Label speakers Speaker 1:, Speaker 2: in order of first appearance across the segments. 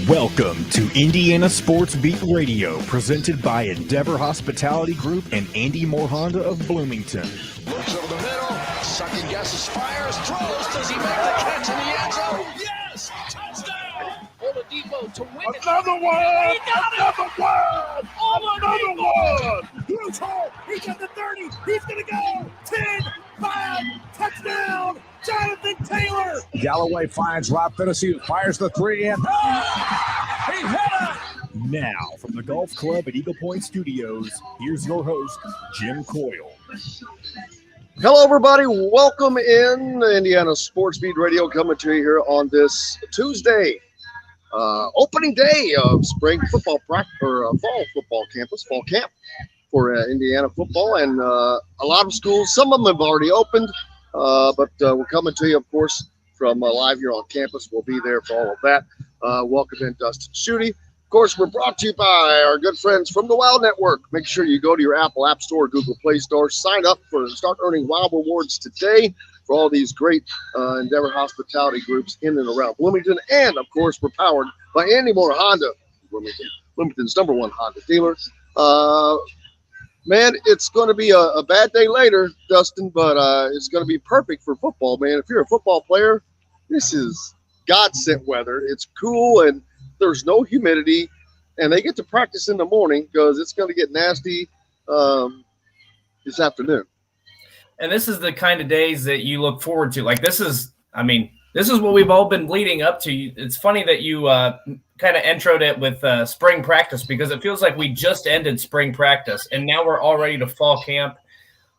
Speaker 1: Welcome to Indiana Sports Beat Radio, presented by Endeavor Hospitality Group and Andy Moore Honda of Bloomington.
Speaker 2: Looks over the middle, second guesses, fires, throws. Does he make the catch in the end zone? Yes! Touchdown! Oladipo to win it.
Speaker 3: Another one!
Speaker 2: He got
Speaker 3: Another one! Another one!
Speaker 2: Huge hole. He's at the 30. He's going to go. 10, 5, touchdown! Jonathan Taylor!
Speaker 3: Galloway finds Rob Finnessy, fires the three, and
Speaker 2: He hit it!
Speaker 1: Now, from the Golf Club at Eagle Point Studios, here's your host, Jim Coyle.
Speaker 4: Hello, everybody. Welcome in Indiana Sports Beat Radio, coming to you here on this Tuesday, opening day of spring football practice or fall football camp for Indiana football, and a lot of schools. Some of them have already opened, but we're coming to you, of course, from live here on campus. We'll be there for all of that. Welcome in, Dustin, Schutte. Of course, we're brought to you by our good friends from the Wild Network. Make sure you go to your Apple App Store, Google Play Store, sign up for start earning Wild Rewards today for all these great Endeavor hospitality groups in and around Bloomington. And, of course, we're powered by Andy Moore Honda, Bloomington's #1 Honda dealer. Man, it's going to be a bad day later, Dustin, but it's going to be perfect for football, man. If you're a football player, this is God-sent weather. It's cool, and there's no humidity, and they get to practice in the morning because it's going to get nasty this afternoon.
Speaker 5: And this is the kind of days that you look forward to. Like, this is what we've all been leading up to. It's funny that you kind of introed it with spring practice, because it feels like we just ended spring practice and now we're all ready to fall camp.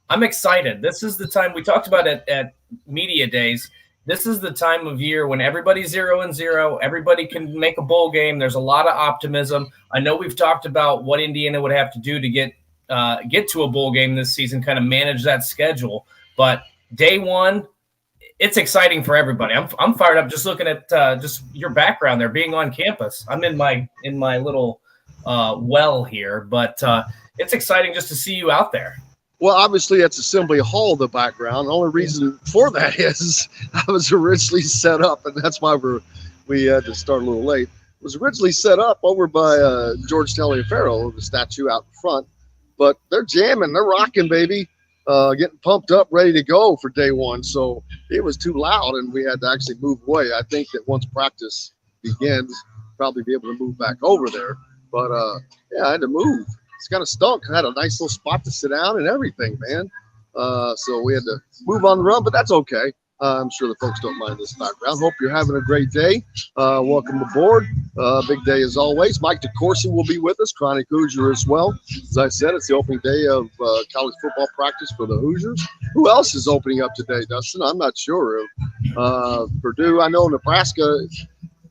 Speaker 5: I'm excited. This is the time we talked about it at media days. This is the time of year when everybody's 0-0. Everybody can make a bowl game. There's a lot of optimism. I know we've talked about what Indiana would have to do to get to a bowl game this season, kind of manage that schedule. But day one, it's exciting for everybody. I'm fired up just looking at just your background there, being on campus. I'm in my little well here, but it's exciting just to see you out there.
Speaker 4: Well, obviously, that's Assembly Hall, the background. The only reason for that is I was originally set up, and that's why we had to start a little late. It was originally set up over by George Taliaferro, the statue out in front. But they're jamming, they're rocking, baby, getting pumped up, ready to go for day one. So it was too loud, and we had to actually move away. I think that once practice begins, probably be able to move back over there. But, yeah, I had to move. It's kind of stunk. I had a nice little spot to sit down and everything, man. So we had to move on the run, but that's okay. I'm sure the folks don't mind this background. Hope you're having a great day. Welcome aboard. Big day as always. Mike DeCourcy will be with us, chronic Hoosier as well. As I said, it's the opening day of college football practice for the Hoosiers. Who else is opening up today, Dustin? I'm not sure. Purdue, I know Nebraska,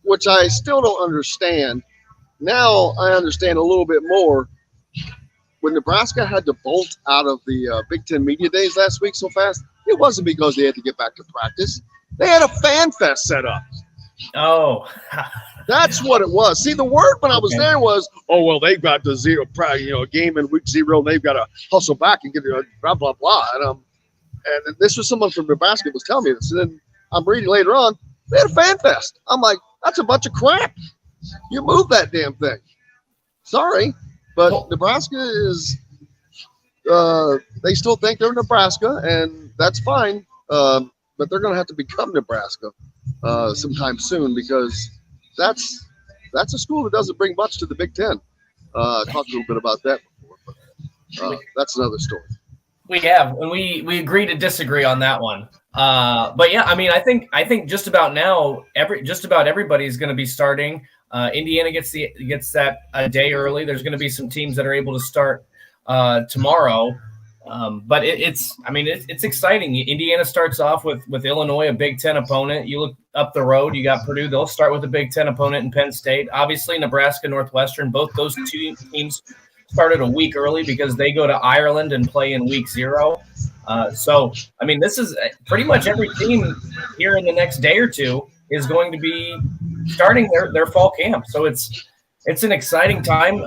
Speaker 4: which I still don't understand. Now I understand a little bit more. When Nebraska had to bolt out of the Big Ten media days last week so fast, it wasn't because they had to get back to practice. They had a fan fest set up.
Speaker 5: Oh,
Speaker 4: that's what it was. See, the word when I was there was, oh, well, they've got the game in week 0, and they've got to hustle back and get blah, blah, blah. And this was someone from Nebraska was telling me this. And then I'm reading later on, they had a fan fest. I'm like, that's a bunch of crap. You move that damn thing. Sorry. But Nebraska is they still think they're Nebraska, and that's fine. But they're going to have to become Nebraska sometime soon, because that's a school that doesn't bring much to the Big Ten. I talked a little bit about that before, but that's another story.
Speaker 5: we have, and we agree to disagree on that one. But yeah, I mean, I think just about now, just about everybody's going to be starting. Indiana gets that a day early. There's going to be some teams that are able to start tomorrow. But it's exciting. Indiana starts off with Illinois, a Big Ten opponent. You look up the road, you got Purdue. They'll start with a Big Ten opponent in Penn State. Obviously, Nebraska, Northwestern, both those two teams started a week early because they go to Ireland and play in week 0. So, I mean, this is pretty much every team here in the next day or two is going to be starting their fall camp. So it's an exciting time.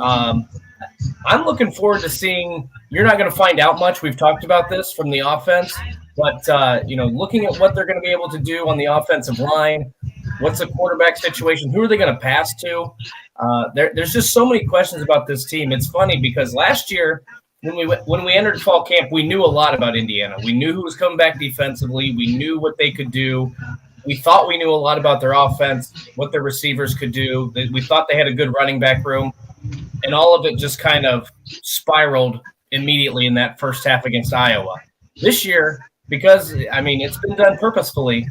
Speaker 5: I'm looking forward to seeing. You're not going to find out much. We've talked about this from the offense, but looking at what they're going to be able to do on the offensive line, What's the quarterback situation? Who are they going to pass to? There's just so many questions about this team. It's funny because last year when we entered fall camp, we knew a lot about Indiana. We knew who was coming back defensively. We knew what they could do. We thought we knew a lot about their offense, what their receivers could do. We thought they had a good running back room, and all of it just kind of spiraled immediately in that first half against Iowa. This year, because, I mean, it's been done purposefully,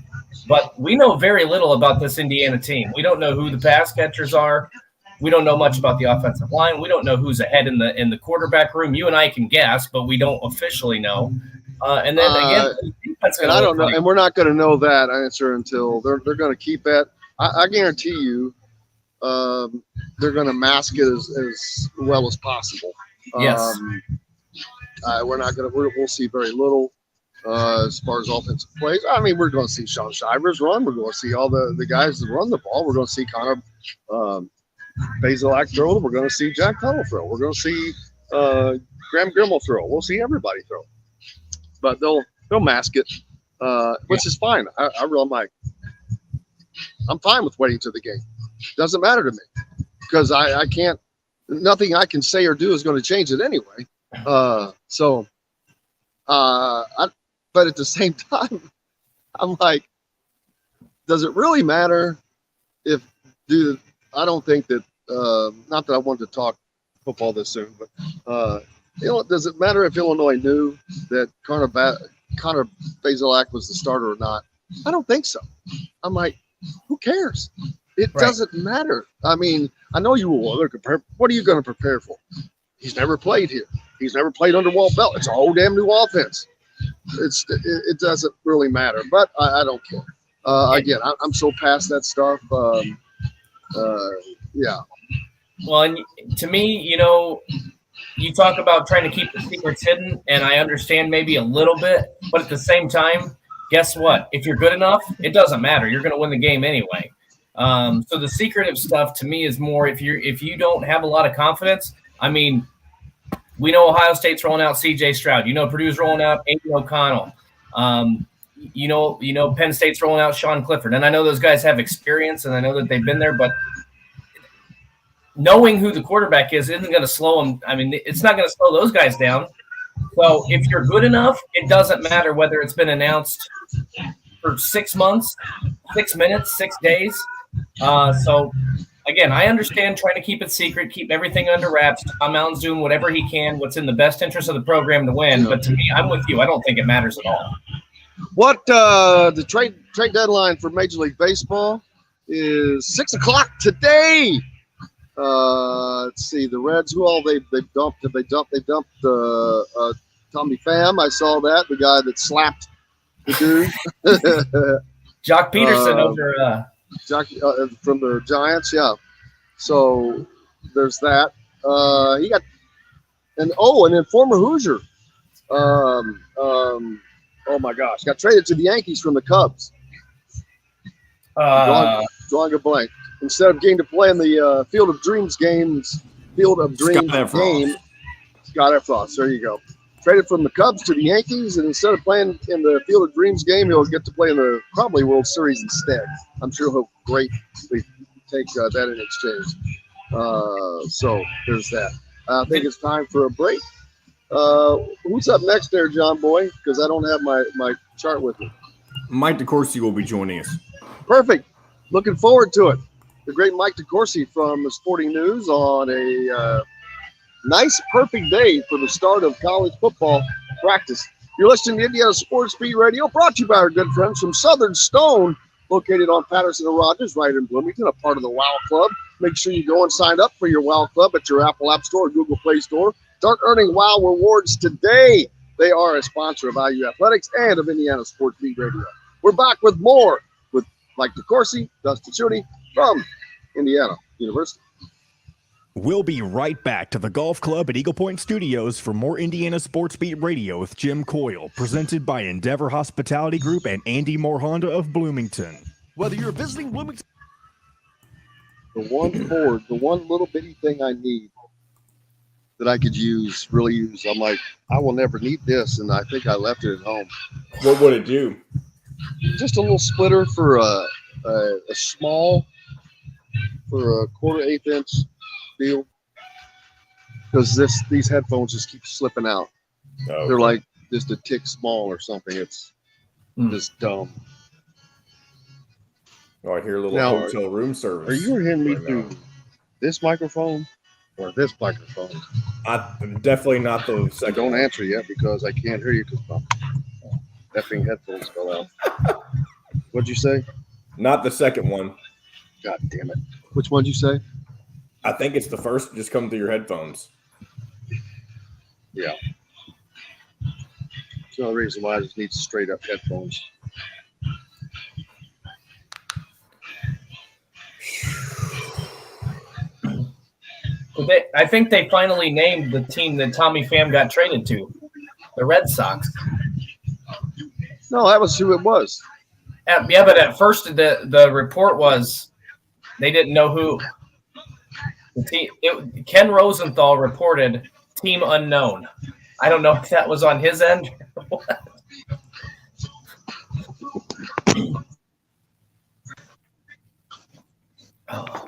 Speaker 5: but we know very little about this Indiana team. We don't know who the pass catchers are. We don't know much about the offensive line. We don't know who's ahead in the quarterback room. You and I can guess, but we don't officially know. And then again,
Speaker 4: and I don't know, and we're not going to know that answer until they're going to keep that. I guarantee you, they're going to mask it as well as possible.
Speaker 5: Yes.
Speaker 4: We're not going to. We'll see very little as far as offensive plays. I mean, we're going to see Sean Shivers run. We're going to see all the guys that run the ball. We're going to see Connor Bazelak throw. We're going to see Jack Tuttle throw. We're going to see Graham Grimmel throw. We'll see everybody throw. But they'll mask it, which is fine. I'm fine with waiting to the game. Doesn't matter to me because I can't. Nothing I can say or do is going to change it anyway. But at the same time, I'm like, does it really matter if I don't think that. Not that I wanted to talk football this soon, but does it matter if Illinois knew that Connor Bazelak was the starter or not? I don't think so. I'm like, who cares? It doesn't matter. I mean, I know you will. What are you going to prepare for? He's never played here. He's never played under Walt Belt. It's a whole damn new offense. It doesn't really matter, but I don't care. Again, I'm so past that stuff. Yeah.
Speaker 5: Well, and to me, you talk about trying to keep the secrets hidden, and I understand maybe a little bit, but at the same time, guess what? If you're good enough, it doesn't matter. You're going to win the game anyway. So the secretive stuff to me is more if you don't have a lot of confidence. I mean, we know Ohio State's rolling out C.J. Stroud. Purdue's rolling out Aiden O'Connell. Penn State's rolling out Sean Clifford. And I know those guys have experience, and I know that they've been there, but knowing who the quarterback is isn't going to slow them. I mean, it's not going to slow those guys down. So if you're good enough, it doesn't matter whether it's been announced for 6 months, 6 minutes, 6 days. So, again, I understand trying to keep it secret, keep everything under wraps. Tom Allen's doing whatever he can, what's in the best interest of the program to win. But to me, I'm with you. I don't think it matters at all.
Speaker 4: What the trade deadline for Major League Baseball is 6 o'clock today. Let's see, the Reds, who all they dumped? They dumped Tommy Pham. I saw that, the guy that slapped the dude.
Speaker 5: Jock Peterson over
Speaker 4: from the Giants, yeah. So there's that. He got and then former Hoosier. Oh my gosh, got traded to the Yankees from the Cubs. Drawing a blank. Instead of getting to play in the Field of Dreams game, Scott Efros. There you go. Traded from the Cubs to the Yankees, and instead of playing in the Field of Dreams game, he'll get to play in the probably World Series instead. I'm sure he'll greatly take that in exchange. So there's that. I think it's time for a break. Who's up next there, John Boy? Because I don't have my chart with me.
Speaker 6: Mike DeCourcy will be joining us.
Speaker 4: Perfect. Looking forward to it. The great Mike DeCourcy from the Sporting News on a nice, perfect day for the start of college football practice. You're listening to Indiana Sports Beat Radio, brought to you by our good friends from Southern Stone, located on Patterson and Rogers, right in Bloomington, a part of the WOW Club. Make sure you go and sign up for your WOW Club at your Apple App Store or Google Play Store. Start earning WOW rewards today. They are a sponsor of IU Athletics and of Indiana Sports Beat Radio. We're back with more with Mike DeCourcy, Dustin Schutte from Indiana University.
Speaker 1: We'll be right back to the Golf Club at Eagle Point Studios for more Indiana Sports Beat Radio with Jim Coyle, presented by Endeavor Hospitality Group and Andy Moore Honda of Bloomington.
Speaker 7: Whether you're visiting Bloomington,
Speaker 4: the one little bitty thing I need that I could really use. I'm like, I will never need this, and I think I left it at home.
Speaker 6: What would it do?
Speaker 4: Just a little splitter for a small for a 1/4 inch deal because these headphones just keep slipping out.
Speaker 6: Oh,
Speaker 4: They're like just a tick small or something. It's just dumb.
Speaker 6: Oh, I hear a little
Speaker 4: Now,
Speaker 6: hotel room service.
Speaker 4: Are you hearing me
Speaker 6: right
Speaker 4: through
Speaker 6: now.
Speaker 4: this microphone or this microphone?
Speaker 6: Definitely not the second.
Speaker 4: Don't
Speaker 6: one.
Speaker 4: answer yet because I can't hear you because my effing headphones fell out. What'd you say?
Speaker 6: Not the second one.
Speaker 4: God damn it. Which one'd you say?
Speaker 6: I think it's the first. Just come through your headphones.
Speaker 4: Yeah. It's the only reason why I just need straight up headphones.
Speaker 5: I think they finally named the team that Tommy Pham got traded to, the Red Sox.
Speaker 4: No, that was who it was.
Speaker 5: Yeah, but at first the report was they didn't know who. The team, Ken Rosenthal reported team unknown. I don't know if that was on his end or what. Oh.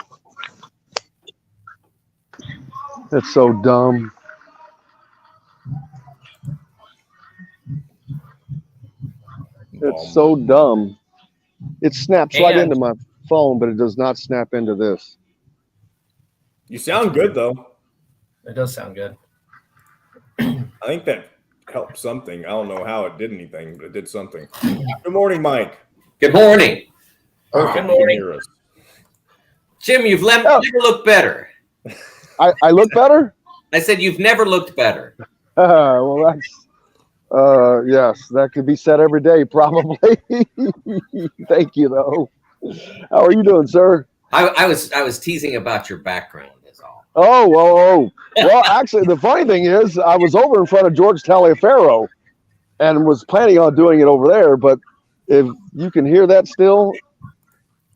Speaker 4: That's so dumb. It's so dumb. It snaps right into my phone, but it does not snap into this.
Speaker 6: You sound good though.
Speaker 5: It does sound good.
Speaker 6: I think that helped something. I don't know how it did anything, but it did something. Good morning, Mike.
Speaker 8: Good morning.
Speaker 5: Good
Speaker 6: You can
Speaker 5: morning.
Speaker 6: hear us.
Speaker 8: Jim, you've never looked better.
Speaker 4: I look better?
Speaker 8: I said you've never looked better.
Speaker 4: Well, that's yes, that could be said every day, probably. Thank you, though. How are you doing, sir?
Speaker 8: I was teasing about your background is all.
Speaker 4: Oh. Well, actually, the funny thing is, I was over in front of George Taliaferro and was planning on doing it over there, but if you can hear that still,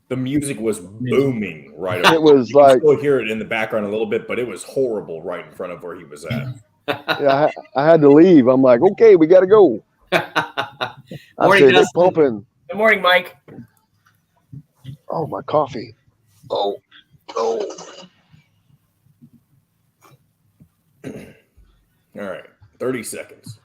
Speaker 6: The music was booming right
Speaker 4: it
Speaker 6: over.
Speaker 4: was
Speaker 6: You
Speaker 4: like,
Speaker 6: can still hear it in the background a little bit, but it was horrible right in front of where he was at.
Speaker 4: yeah, I had to leave. I'm like, okay, we got to go. I
Speaker 8: Morning,
Speaker 4: said,
Speaker 8: Dustin.
Speaker 4: pumping.
Speaker 5: Good morning, Mike.
Speaker 4: Oh, my coffee. Oh.
Speaker 6: All right, 30 seconds.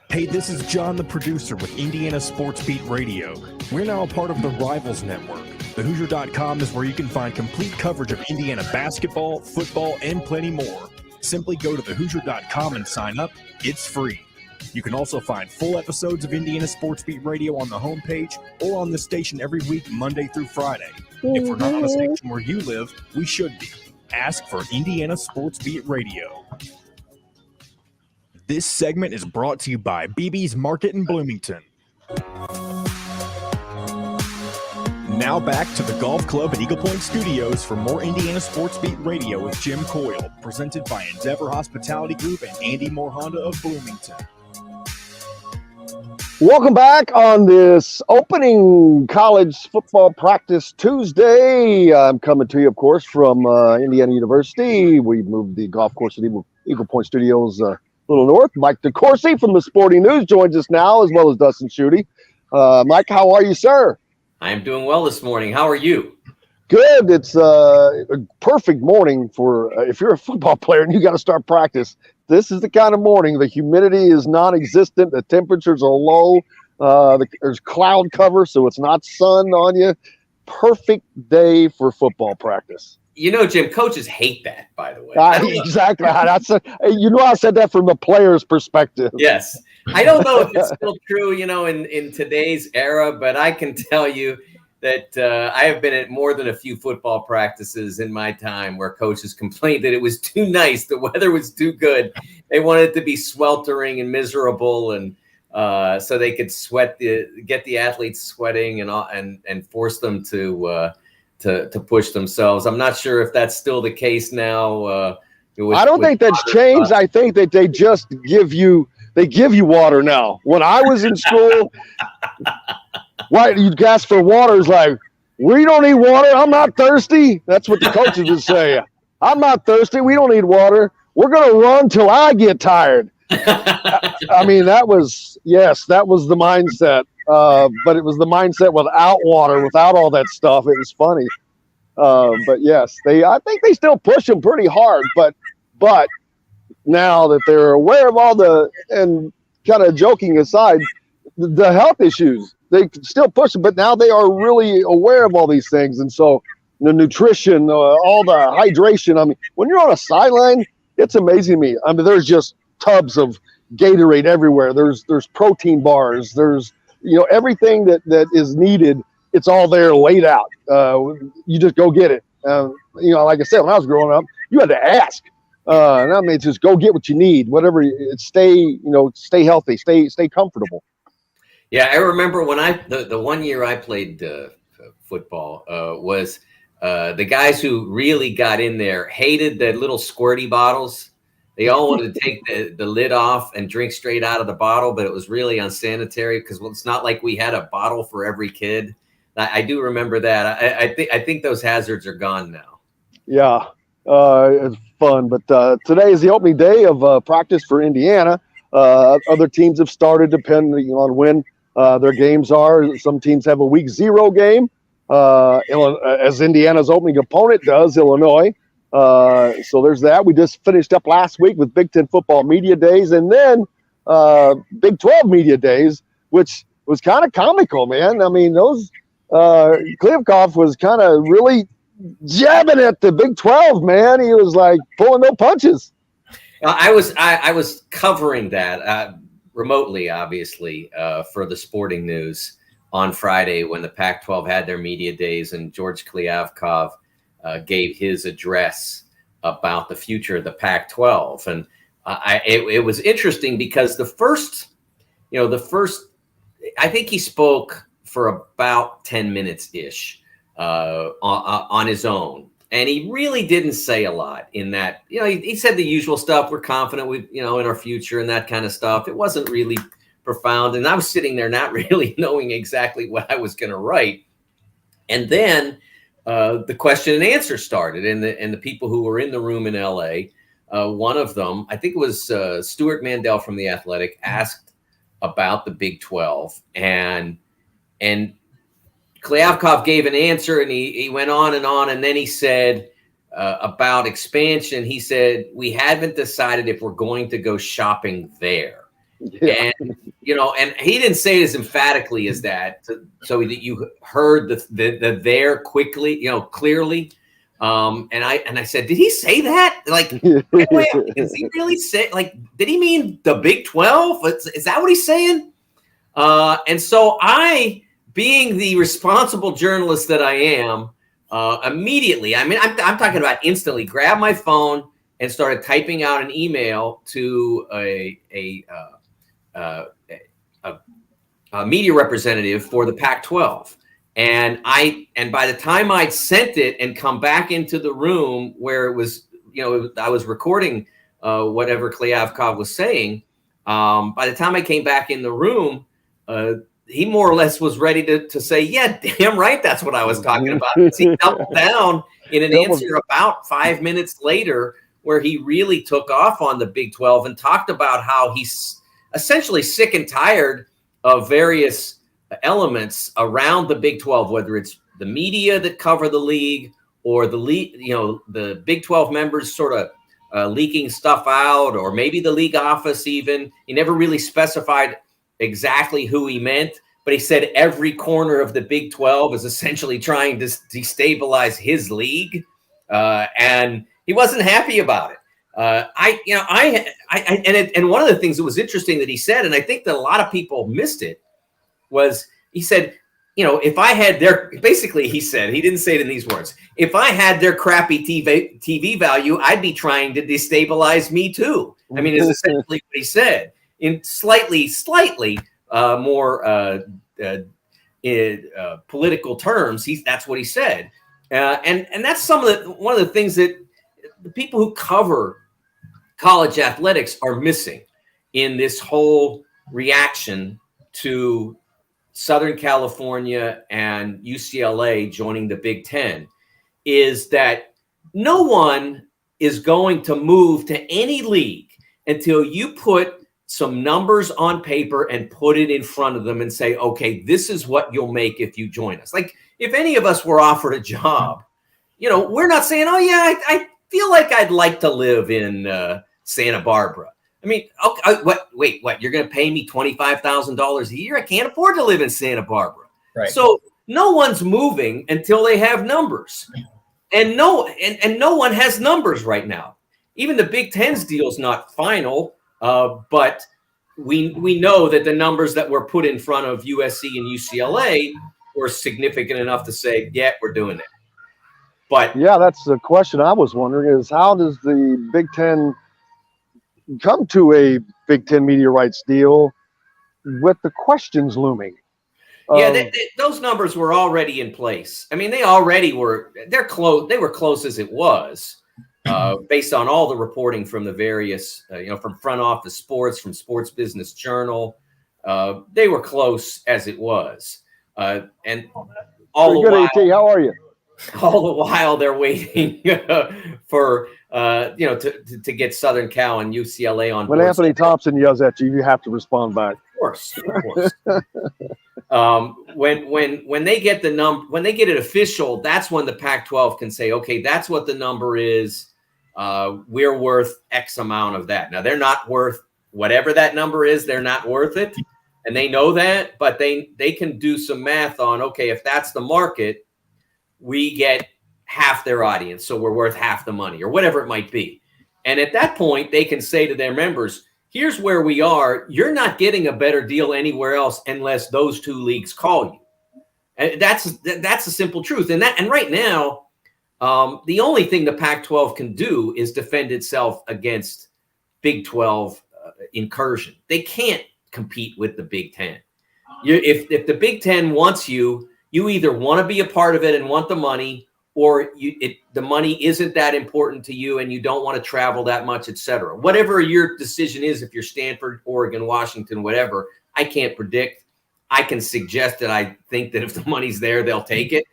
Speaker 1: Hey, this is John, the producer with Indiana Sports Beat Radio. We're now a part of the Rivals Network. TheHoosier.com is where you can find complete coverage of Indiana basketball, football, and plenty more. Simply go to TheHoosier.com and sign up. It's free. You can also find full episodes of Indiana Sports Beat Radio on the homepage or on the station every week, Monday through Friday. If we're not on a station where you live, we should be. Ask for Indiana Sports Beat Radio. This segment is brought to you by BB's Market in Bloomington. Now back to the Golf Club at Eagle Point Studios for more Indiana Sports Beat Radio with Jim Coyle, presented by Endeavor Hospitality Group and Andy Moore Honda of Bloomington.
Speaker 4: Welcome back on this opening college football practice Tuesday. I'm coming to you, of course, from Indiana University. We moved the golf course at Eagle Point Studios a little north. Mike DeCourcy from the Sporting News joins us now, as well as Dustin Schutte. Mike, how are you, sir?
Speaker 8: I am doing well this morning. How are you?
Speaker 4: Good. It's a perfect morning for if you're a football player and you got to start practice. This is the kind of morning. The humidity is non-existent. The temperatures are low. There's cloud cover, so it's not sun on you. Perfect day for football practice.
Speaker 8: You know, Jim, coaches hate that, by the way.
Speaker 4: Exactly. I said that from the player's perspective.
Speaker 8: Yes. I don't know if it's still true, in today's era, but I can tell you that I have been at more than a few football practices in my time where coaches complained that it was too nice, the weather was too good. They wanted it to be sweltering and miserable, and so they could get the athletes sweating and force them to push themselves. I'm not sure if that's still the case now.
Speaker 4: I don't think that's changed. I think that they just give you water now. When I was in school, why you'd ask for water is like, we don't need water. I'm not thirsty. That's what the coaches would say. I'm not thirsty. We don't need water. We're going to run till I get tired. I mean, that was the mindset but it was the mindset without water, without all that stuff. It was funny. But yes, I think they still push them pretty hard, but now that they're aware of all and kind of joking aside, the health issues, they still push them, but now they are really aware of all these things. And so the nutrition, all the hydration. I mean, when you're on a sideline, it's amazing to me. I mean, there's just tubs of Gatorade everywhere. There's protein bars. There's, everything that is needed. It's all there laid out. You just go get it. Like I said, when I was growing up, you had to ask. And I mean, just go get what you need, whatever. Stay healthy, stay comfortable.
Speaker 8: Yeah, I remember when the 1 year I played football was the guys who really got in there hated the little squirty bottles. They all wanted to take the lid off and drink straight out of the bottle, but it was really unsanitary because it's not like we had a bottle for every kid. I do remember that. I think those hazards are gone now.
Speaker 4: Yeah, it's fun. But today is the opening day of practice for Indiana. Other teams have started depending on when their games are. Some teams have a week 0 game, as Indiana's opening opponent does, Illinois. So there's that. We just finished up last week with Big Ten football media days, and then Big 12 media days, which was kind of comical, man. I mean, those Kliavkoff was kind of really jabbing at the Big 12, man. He was like pulling no punches.
Speaker 8: I was covering that remotely, obviously, for the Sporting News on Friday when the Pac-12 had their media days, and George Kliavkoff gave his address about the future of the Pac-12. And it was interesting because the first, I think he spoke for about 10 minutes ish on his own. And he really didn't say a lot in that, he said the usual stuff. We're confident with, in our future and that kind of stuff. It wasn't really profound. And I was sitting there not really knowing exactly what I was going to write. And then the question and answer started, and the people who were in the room in LA, one of them, I think it was Stuart Mandel from The Athletic, asked about the Big 12, and Kliavkoff gave an answer, and he went on, and then he said about expansion. He said, we haven't decided if we're going to go shopping there. Yeah. And and he didn't say it as emphatically as that, so that you heard the there quickly, clearly. And I said, did he say that? Like, does he really say? Like, did he mean the Big 12? Is that what he's saying? And so I, being the responsible journalist that I am, immediately, I mean, I'm talking about instantly, grabbed my phone and started typing out an email to a media representative for the Pac-12. And by the time I'd sent it and come back into the room where it was, I was recording whatever Kliavkoff was saying, by the time I came back in the room, he more or less was ready to say, yeah, damn right, that's what I was talking about. He doubled down in an answer about 5 minutes later, where he really took off on the Big 12 and talked about how he's essentially sick and tired of various elements around the Big 12, whether it's the media that cover the league or the league, the Big 12 members sort of leaking stuff out, or maybe the league office even. He never really specified exactly who he meant, but he said every corner of the Big 12 is essentially trying to destabilize his league, and he wasn't happy about it. And one of the things that was interesting that he said, and I think that a lot of people missed it, was he said, if I had basically he said, he didn't say it in these words, if I had their crappy TV value, I'd be trying to destabilize me too. I mean, it's essentially what he said in slightly more political terms. That's what he said. And that's one of the things that the people who cover college athletics are missing in this whole reaction to Southern California and UCLA joining the Big Ten, is that no one is going to move to any league until you put some numbers on paper and put it in front of them and say, okay, this is what you'll make if you join us. Like if any of us were offered a job, we're not saying, oh yeah, I feel like I'd like to live in Santa Barbara. I mean, okay, what? You're going to pay me $25,000 a year? I can't afford to live in Santa Barbara.
Speaker 5: Right.
Speaker 8: So no one's moving until they have numbers, and no one has numbers right now. Even the Big Ten's deal is not final, but we know that the numbers that were put in front of USC and UCLA were significant enough to say, yeah, we're doing it. But
Speaker 9: yeah, that's the question I was wondering is how does the Big Ten come to a Big Ten media rights deal with the questions looming?
Speaker 8: Yeah, those numbers were already in place. I mean, they already were. They're close. They were close as it was, based on all the reporting from the various, from Front Office Sports, from Sports Business Journal. They were close as it was, and all the while,
Speaker 9: AT, how are you?
Speaker 8: All the while they're waiting for to get Southern Cal and UCLA on board.
Speaker 9: When Anthony Thompson yells at you, you have to respond back.
Speaker 8: Of course. When they get when they get it official, that's when the Pac-12 can say, okay, that's what the number is. We're worth X amount of that. Now they're not worth whatever that number is. They're not worth it, and they know that. But they can do some math on, okay, if that's the market, we get half their audience, so we're worth half the money or whatever it might be. And at that point, they can say to their members, here's where we are. You're not getting a better deal anywhere else unless those two leagues call you. And that's the simple truth. And right now, the only thing the Pac-12 can do is defend itself against Big 12 incursion. They can't compete with the Big Ten. If the Big Ten wants you, you either want to be a part of it and want the money, or the money isn't that important to you and you don't want to travel that much, et cetera. Whatever your decision is, if you're Stanford, Oregon, Washington, whatever, I can't predict. I can suggest that I think that if the money's there, they'll take it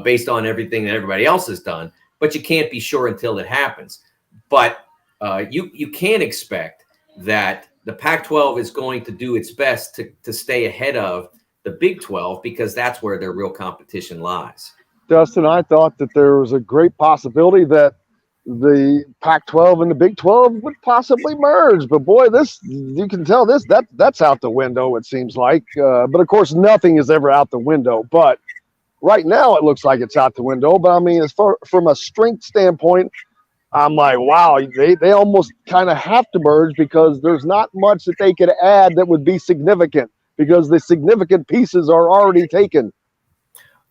Speaker 8: based on everything that everybody else has done. But you can't be sure until it happens. But you can expect that the Pac-12 is going to do its best to stay ahead of the Big 12 because that's where their real competition lies.
Speaker 9: Dustin, I thought that there was a great possibility that the Pac-12 and the Big 12 would possibly merge. But boy, you can tell that's out the window, it seems like. But of course, nothing is ever out the window. But right now, it looks like it's out the window. But I mean, from a strength standpoint, I'm like, wow, they almost kind of have to merge because there's not much that they could add that would be significant because the significant pieces are already taken.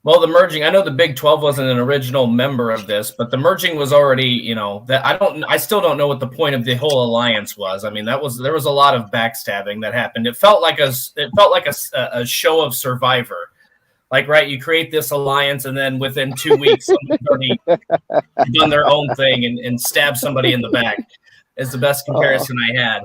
Speaker 5: Well, the merging, I know the Big 12 wasn't an original member of this, but the merging was already, that I still don't know what the point of the whole alliance was. I mean, there was a lot of backstabbing that happened. It felt like a show of Survivor. Like, right, you create this alliance, and then within 2 weeks, somebody's already done their own thing and stabbed somebody in the back. Is the best comparison I had.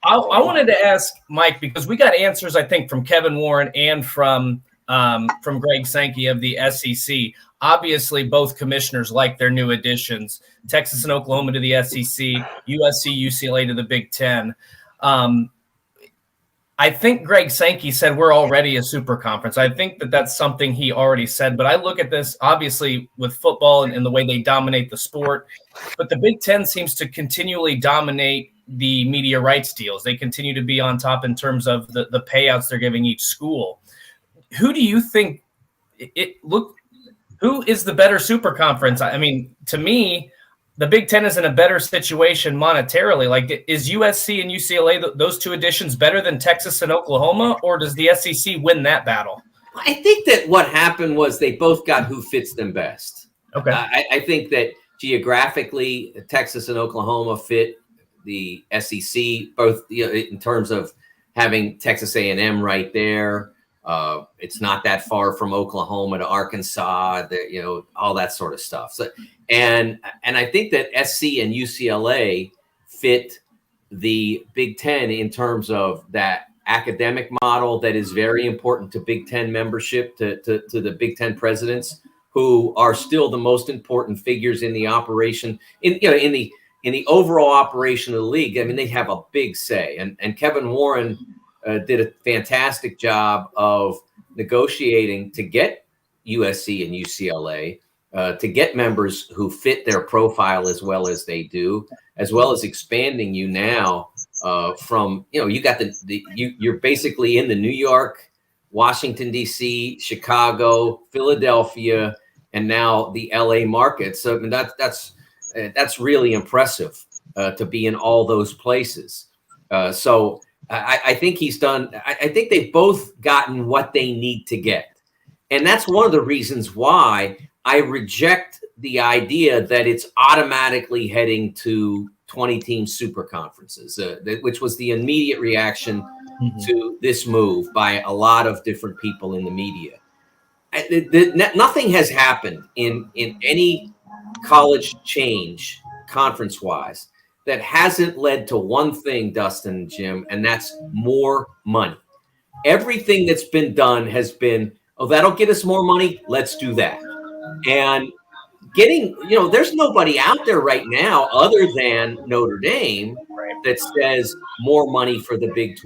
Speaker 5: I wanted to ask Mike, because we got answers, I think, from Kevin Warren and from Greg Sankey of the SEC. Obviously, both commissioners like their new additions, Texas and Oklahoma to the SEC, USC, UCLA to the Big Ten. I think Greg Sankey said we're already a super conference. I think that's something he already said, but I look at this obviously with football and the way they dominate the sport, but the Big Ten seems to continually dominate the media rights deals. They continue to be on top in terms of the payouts they're giving each school. Who do you think who is the better super conference? I mean, to me, the Big Ten is in a better situation monetarily. Like, is USC and UCLA, those two additions, better than Texas and Oklahoma, or does the SEC win that battle?
Speaker 8: I think that what happened was they both got who fits them best.
Speaker 5: Okay.
Speaker 8: I think that geographically, Texas and Oklahoma fit the SEC, both in terms of having Texas A&M right there. It's not that far from Oklahoma to Arkansas, all that sort of stuff. So, and I think that SC and UCLA fit the Big Ten in terms of that academic model that is very important to Big Ten membership, to the Big Ten presidents, who are still the most important figures in the operation, in in the overall operation of the league, I mean, they have a big say. And Kevin Warren did a fantastic job of negotiating to get USC and UCLA, to get members who fit their profile as well as they do, as well as expanding you now from, you got you're basically in the New York, Washington, D.C., Chicago, Philadelphia, and now the LA market. So I mean, that's really impressive to be in all those places. So I think he's done. I think they've both gotten what they need to get, and that's one of the reasons why I reject the idea that it's automatically heading to 20-team super conferences, which was the immediate reaction to this move by a lot of different people in the media. Nothing has happened in any college change conference-wise that hasn't led to one thing, Dustin and Jim, and that's more money. Everything that's been done has been, oh, that'll get us more money, let's do that. And getting, there's nobody out there right now other than Notre Dame that says more money for the Big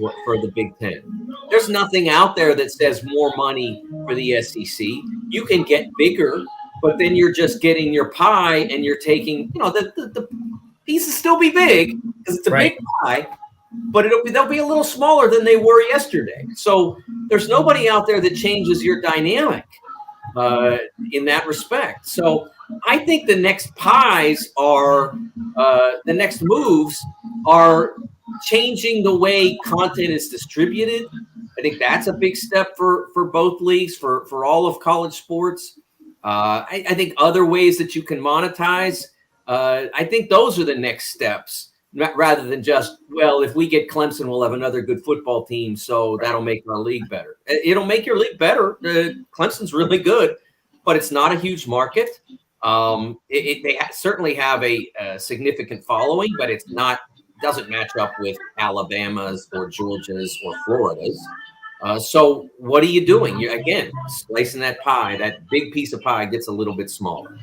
Speaker 8: 10. There's nothing out there that says more money for the SEC. You can get bigger, but then you're just getting your pie and you're taking, the pieces still be big because it's a big pie, but they'll be a little smaller than they were yesterday. So there's nobody out there that changes your dynamic in that respect. So I think the next pies are, the next moves are changing the way content is distributed. I think that's a big step for both leagues, for all of college sports. I think other ways that you can monetize, I think those are the next steps, rather than just, well, if we get Clemson, we'll have another good football team, so that'll make our league better. It'll make your league better. Clemson's really good, but it's not a huge market. They certainly have a significant following, but it's not, doesn't match up with Alabama's or Georgia's or Florida's. So what are you doing? You're, again, slicing that pie. That big piece of pie gets a little bit smaller.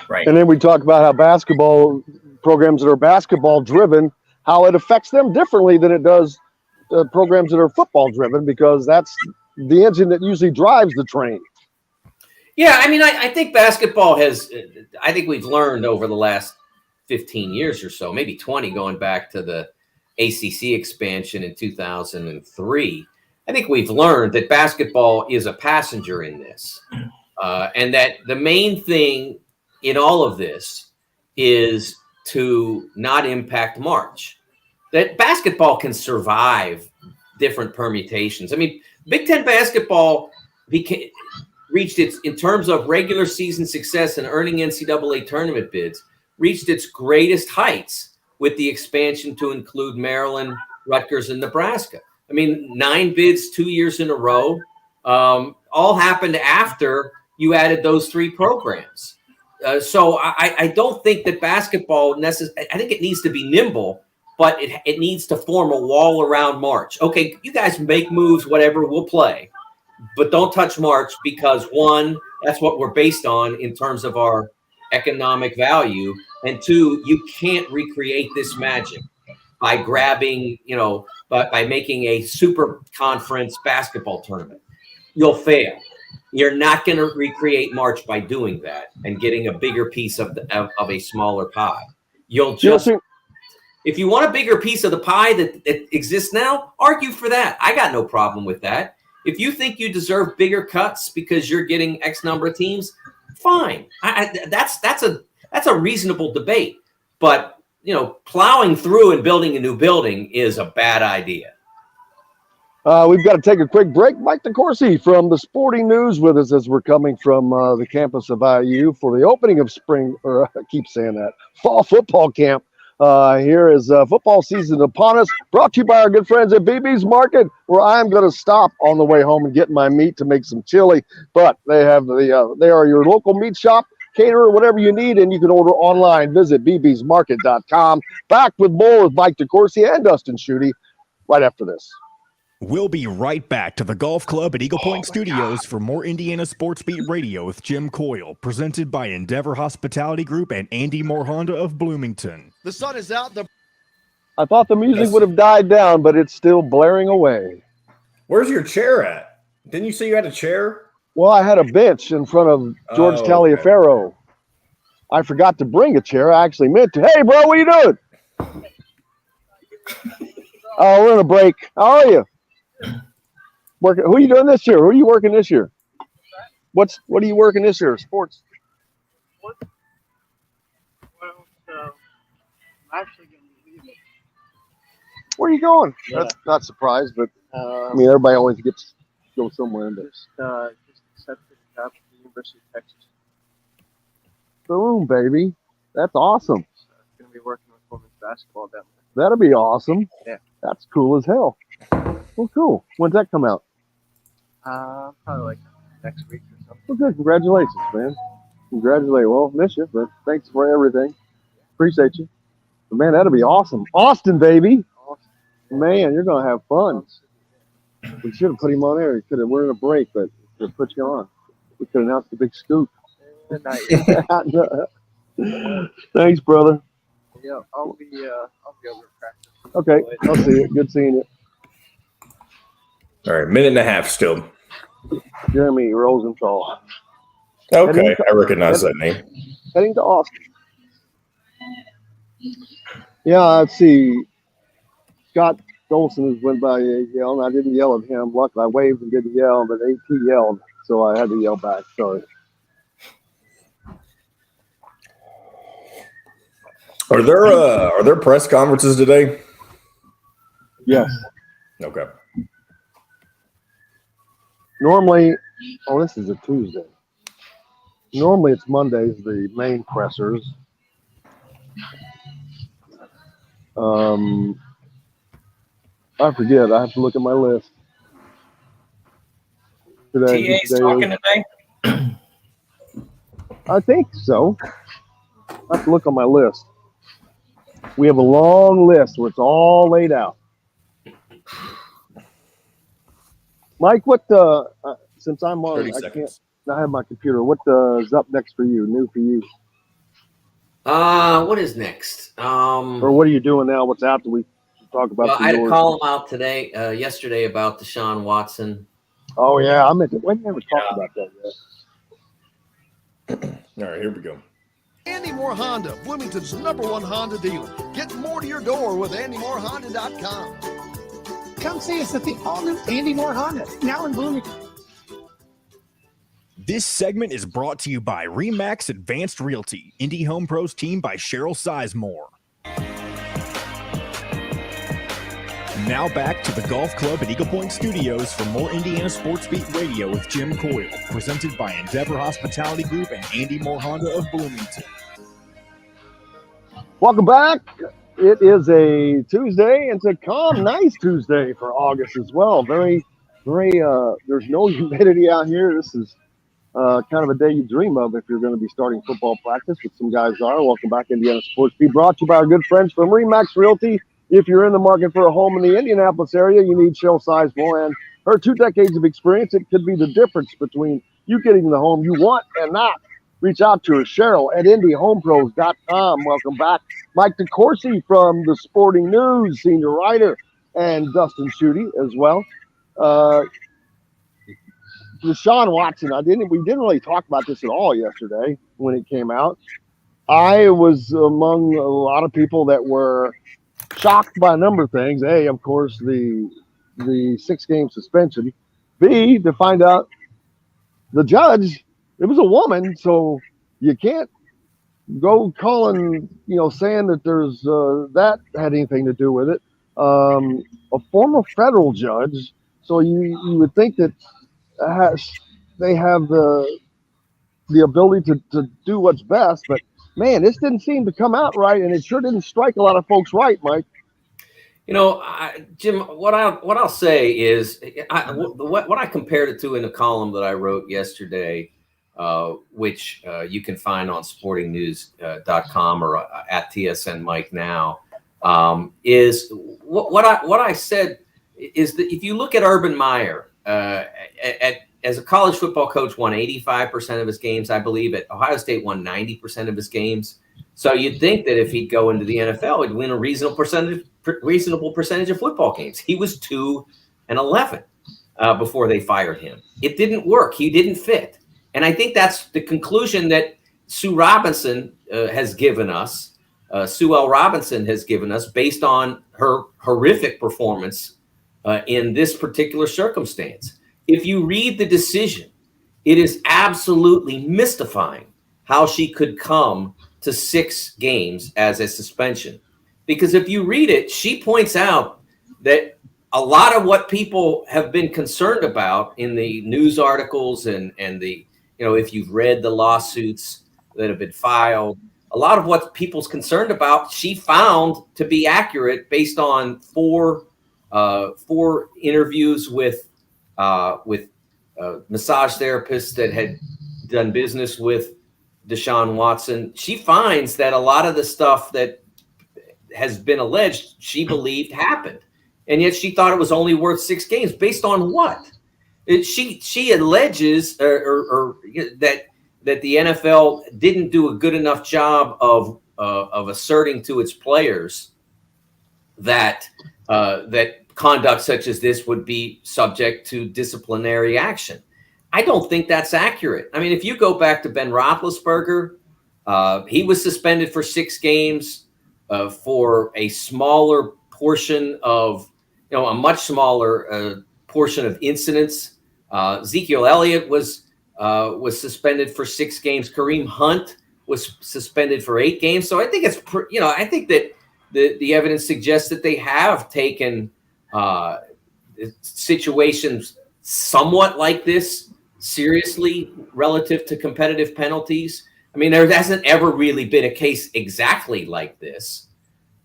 Speaker 8: Right.
Speaker 9: And then we talk about how basketball programs that are basketball driven, how it affects them differently than it does programs that are football driven, because that's the engine that usually drives the train.
Speaker 8: Yeah, I mean, I think basketball has, I think we've learned over the last 15 years or so, maybe 20, going back to the ACC expansion in 2003. I think we've learned that basketball is a passenger in this, and that the main thing in all of this is to not impact March. That basketball can survive different permutations. I mean, Big Ten basketball reached its, in terms of regular season success and earning NCAA tournament bids, reached its greatest heights with the expansion to include Maryland, Rutgers, and Nebraska. I mean, 9 bids 2 years in a row, all happened after you added those 3 programs. So I don't think that basketball necessarily, I think it needs to be nimble, but it needs to form a wall around March. Okay, you guys make moves, whatever, we'll play. But don't touch March because, one, that's what we're based on in terms of our economic value. And 2, you can't recreate this magic by grabbing, by making a super conference basketball tournament. You'll fail. You're not going to recreate March by doing that and getting a bigger piece of a smaller pie. You'll just, if you want a bigger piece of the pie that exists now, argue for that. I got no problem with that. If you think you deserve bigger cuts because you're getting X number of teams, fine. That's a reasonable debate. But plowing through and building a new building is a bad idea.
Speaker 9: We've got to take a quick break. Mike DeCourcy from the Sporting News with us as we're coming from the campus of IU for the opening of fall football camp. Here is football season upon us, brought to you by our good friends at BB's Market, where I'm going to stop on the way home and get my meat to make some chili. But they have they are your local meat shop, caterer, whatever you need, and you can order online. Visit bbsmarket.com. Back with more with Mike DeCourcy and Dustin Schutte right after this.
Speaker 1: We'll be right back to the golf club at Eagle Point Studios for more Indiana Sports Beat Radio with Jim Coyle, presented by Endeavor Hospitality Group and Andy Moore Honda of Bloomington.
Speaker 7: The sun is out.
Speaker 9: I thought the music would have died down, but it's still blaring away.
Speaker 6: Where's your chair at? Didn't you say you had a chair?
Speaker 9: Well, I had a bench in front of George Taliaferro. I forgot to bring a chair. I actually meant to. Hey, bro, what are you doing? Oh, we're on a break. How are you? Working. Who are you doing this year? Who are you working this year? What are you working this year? Sports.
Speaker 10: Well, I'm actually going to be leaving.
Speaker 9: Where are you going? Yeah. That's not surprised, but I mean, everybody always gets to go somewhere.
Speaker 10: Just accepted a job at the University of Texas.
Speaker 9: Boom, baby. That's awesome.
Speaker 10: So I'm going to be working with women's basketball down there.
Speaker 9: That'll be awesome.
Speaker 10: Yeah.
Speaker 9: That's cool as hell. Well, cool. When's that come out?
Speaker 10: Probably like next week or something.
Speaker 9: Well, good. Congratulations, man. Congratulations. Well, miss you, but thanks for everything. Appreciate you. But man, that'll be awesome. Austin, baby.
Speaker 10: Awesome.
Speaker 9: Man, you're going to have fun. We should have put him on there. We're in a break, but we could have put you on. We could announce the big scoop. Thanks, brother.
Speaker 10: Yeah, I'll be over at practice.
Speaker 9: Okay, I'll see you. Good seeing you.
Speaker 6: All right, minute and a half still.
Speaker 9: Jeremy Rosenthal.
Speaker 6: Okay, I recognize that name.
Speaker 9: Heading to Austin. Yeah, let's see. Scott Dolson has went by yelling. I didn't yell at him. Luckily, I waved and didn't yell, but AT yelled, so I had to yell back. Sorry.
Speaker 6: Are there press conferences today?
Speaker 9: Yes.
Speaker 6: Okay.
Speaker 9: Normally, this is a Tuesday. Normally it's Mondays, the main pressers. I forget. I have to look at my list.
Speaker 5: TA's talking today?
Speaker 9: I think so. I have to look on my list. We have a long list where it's all laid out. Mike, since I'm on, I have my computer. What is up next for you? New for you?
Speaker 8: What is next?
Speaker 9: Or what are you doing now? What's after we talk about?
Speaker 8: Well, I had a column out today, yesterday about Deshaun Watson.
Speaker 9: Oh yeah, I meant to. We never talked about that
Speaker 6: yet. All right, here we go.
Speaker 7: Andy Moore Honda, Bloomington's #1 Honda dealer. Get more to your door with AndyMooreHonda.com.
Speaker 11: Come see us at the all-new Andy Moore Honda, now in Bloomington.
Speaker 1: This segment is brought to you by RE/MAX Advanced Realty, Indy Home Pros team by Cheryl Sizemore. Now back to the golf club at Eagle Point Studios for more Indiana Sports Beat Radio with Jim Coyle, presented by Endeavor Hospitality Group and Andy Moore Honda of Bloomington.
Speaker 9: Welcome back. It is a Tuesday, and it's a calm, nice Tuesday for August as well. Very, very, there's no humidity out here. This is kind of a day you dream of if you're going to be starting football practice, which some guys are. Welcome back, Indiana Sports Beat, brought to you by our good friends from RE/MAX Realty. If you're in the market for a home in the Indianapolis area, you need Cheryl Sizemore and her 2 decades of experience. It could be the difference between you getting the home you want and not. Reach out to her, Cheryl at IndyHomePros.com. Welcome back. Mike DeCourcy from the Sporting News, senior writer, and Dustin Schutte as well. Deshaun Watson, we didn't really talk about this at all yesterday when it came out. I was among a lot of people that were shocked by a number of things. A, of course, the 6-game suspension. B, to find out the judge, it was a woman, so you can't go calling, saying that there's that had anything to do with it. A former federal judge, so you would think that they have the ability to do what's best, but man, this didn't seem to come out right, and it sure didn't strike a lot of folks right, Mike.
Speaker 8: Jim, what I'll say is what I compared it to in a column that I wrote yesterday, which you can find on sportingnews.com or at TSN Mike now, is what I said is that if you look at Urban Meyer, as a college football coach, won 85% of his games, I believe. At Ohio State, won 90% of his games. So you'd think that if he'd go into the NFL, he'd win a reasonable percentage of football games. He was 2-11 before they fired him. It didn't work. He didn't fit. And I think that's the conclusion that Sue Robinson has given us. Sue L. Robinson has given us based on her horrific performance in this particular circumstance. If you read the decision, it is absolutely mystifying how she could come to 6 games as a suspension. Because if you read it, she points out that a lot of what people have been concerned about in the news articles and the, if you've read the lawsuits that have been filed, a lot of what people's concerned about, she found to be accurate based on four interviews with massage therapists that had done business with Deshaun Watson. She finds that a lot of the stuff that has been alleged, she believed happened. And yet she thought it was only worth 6 games. Based on what? She alleges that the NFL didn't do a good enough job of asserting to its players that conduct such as this would be subject to disciplinary action. I don't think that's accurate. I mean, if you go back to Ben Roethlisberger, he was suspended for 6 games for a smaller portion of, a much smaller portion of incidents. Ezekiel Elliott was suspended for 6 games. Kareem Hunt was suspended for 8 games. So I think it's, I think that the evidence suggests that they have taken situations somewhat like this seriously relative to competitive penalties. I mean, there hasn't ever really been a case exactly like this,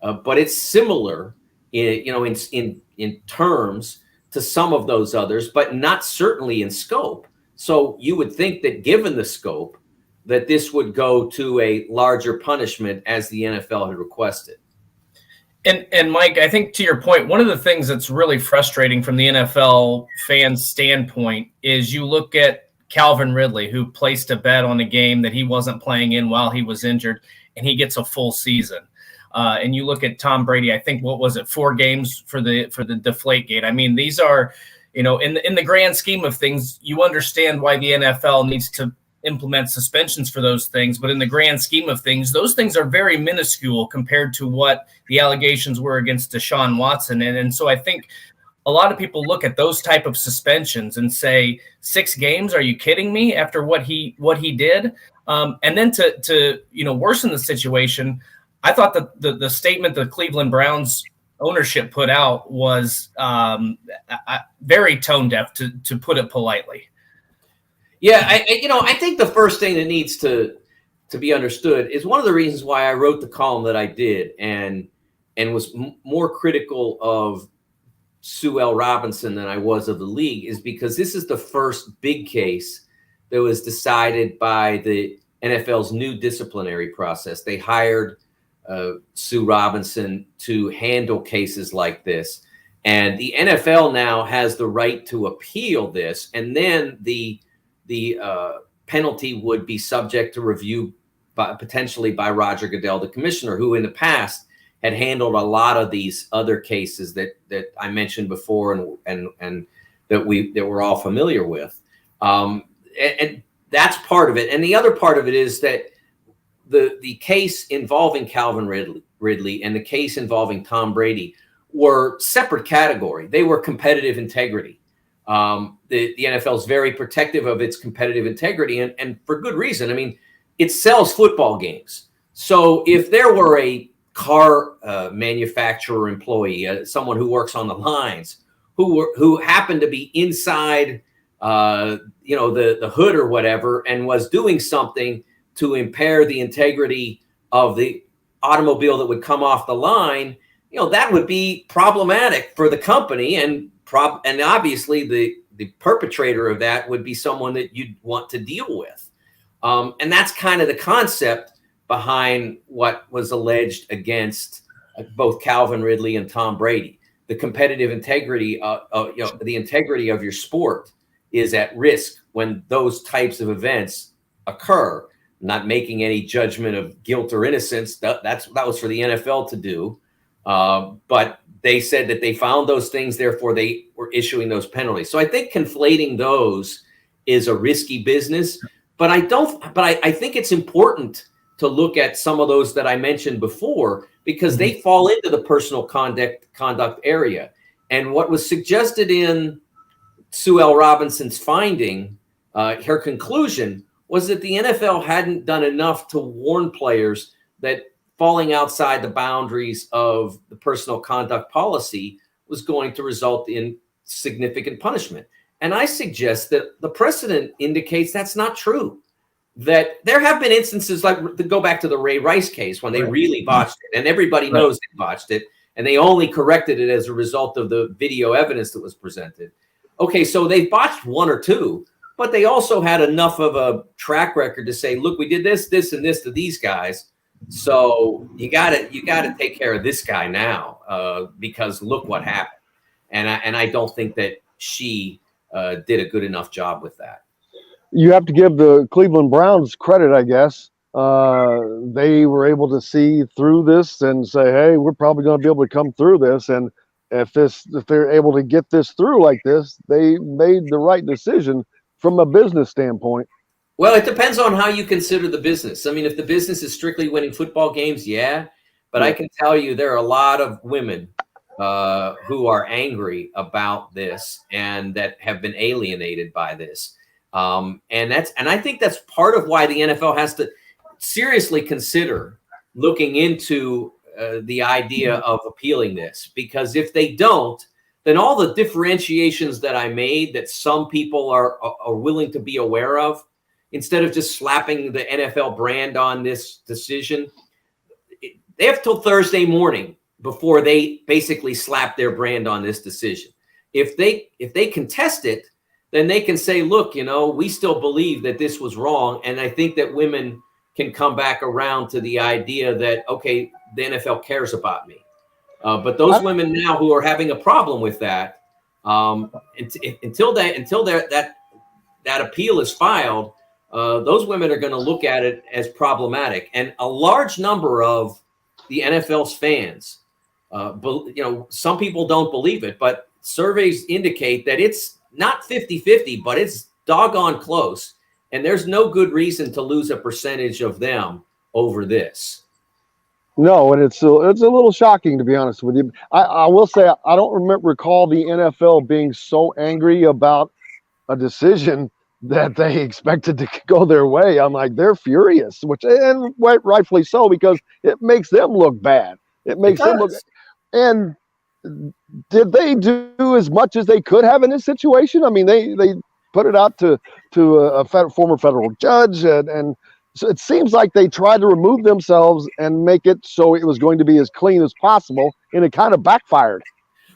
Speaker 8: but it's similar in terms to some of those others, but not certainly in scope. So you would think that given the scope, that this would go to a larger punishment as the NFL had requested.
Speaker 5: And Mike, I think to your point, one of the things that's really frustrating from the NFL fans' standpoint is you look at Calvin Ridley, who placed a bet on a game that he wasn't playing in while he was injured, and he gets a full season. And you look at Tom Brady, I think, 4 games for the Deflategate. I mean, these are, in the grand scheme of things, you understand why the NFL needs to implement suspensions for those things. But in the grand scheme of things, those things are very minuscule compared to what the allegations were against Deshaun Watson. And so I think a lot of people look at those type of suspensions and say, 6 games, are you kidding me, after what he did? And then to worsen the situation, I thought that the statement the Cleveland Browns ownership put out was very tone deaf, to put it politely.
Speaker 8: Yeah, I think the first thing that needs to be understood is one of the reasons why I wrote the column that I did and was more critical of Sue L. Robinson than I was of the league is because this is the first big case that was decided by the NFL's new disciplinary process. They hired Sue Robinson to handle cases like this. And the NFL now has the right to appeal this, and then the penalty would be subject to review potentially by Roger Goodell, the commissioner, who in the past had handled a lot of these other cases that I mentioned before and that we're all familiar with. And that's part of it. And the other part of it is that the case involving Calvin Ridley and the case involving Tom Brady were separate category. They were competitive integrity. The NFL is very protective of its competitive integrity, and for good reason. I mean, it sells football games. So if there were a car manufacturer employee, someone who works on the lines, who happened to be inside, the hood or whatever, and was doing something to impair the integrity of the automobile that would come off the line, that would be problematic for the company, and obviously the perpetrator of that would be someone that you'd want to deal with. And that's kind of the concept behind what was alleged against both Calvin Ridley and Tom Brady. the competitive integrity, the integrity of your sport is at risk when those types of events occur. Not making any judgment of guilt or innocence. That was for the NFL to do. But they said that they found those things, therefore they were issuing those penalties. So I think conflating those is a risky business. But I think it's important to look at some of those that I mentioned before, because they fall into the personal conduct area. And what was suggested in Sue L. Robinson's finding, her conclusion, was that the NFL hadn't done enough to warn players that falling outside the boundaries of the personal conduct policy was going to result in significant punishment. And I suggest that the precedent indicates that's not true. That there have been instances like, to go back to the Ray Rice case, when they really botched it, and everybody knows they botched it, and they only corrected it as a result of the video evidence that was presented. Okay, so they botched one or two, but they also had enough of a track record to say, look, we did this, this, and this to these guys. So you got to take care of this guy now, because look what happened. And I don't think that she did a good enough job with that.
Speaker 9: You have to give the Cleveland Browns credit, I guess. They were able to see through this and say, hey, we're probably going to be able to come through this. And if they're able to get this through like this, they made the right decision from a business standpoint.
Speaker 8: Well, it depends on how you consider the business. I mean, if the business is strictly winning football games, yeah. But I can tell you there are a lot of women who are angry about this and that have been alienated by this. And I think that's part of why the NFL has to seriously consider looking into the idea of appealing this. Because if they don't, then all the differentiations that I made that some people are willing to be aware of, instead of just slapping the NFL brand on this decision, they have till Thursday morning before they basically slap their brand on this decision. If they contest it, then they can say, look, we still believe that this was wrong. And I think that women can come back around to the idea that, okay, the NFL cares about me. But those women now who are having a problem with that, until that appeal is filed, those women are going to look at it as problematic. And a large number of the NFL's fans, some people don't believe it, but surveys indicate that it's not 50-50, but it's doggone close. And there's no good reason to lose a percentage of them over this.
Speaker 9: No, and it's a little shocking, to be honest with you. I will say I don't recall the NFL being so angry about a decision that they expected to go their way. I'm like, they're furious, and rightfully so, because it makes them look bad. It makes them look. And did they do as much as they could have in this situation? I mean, they put it out to a former federal judge, and so it seems like they tried to remove themselves and make it so it was going to be as clean as possible, and it kind of backfired.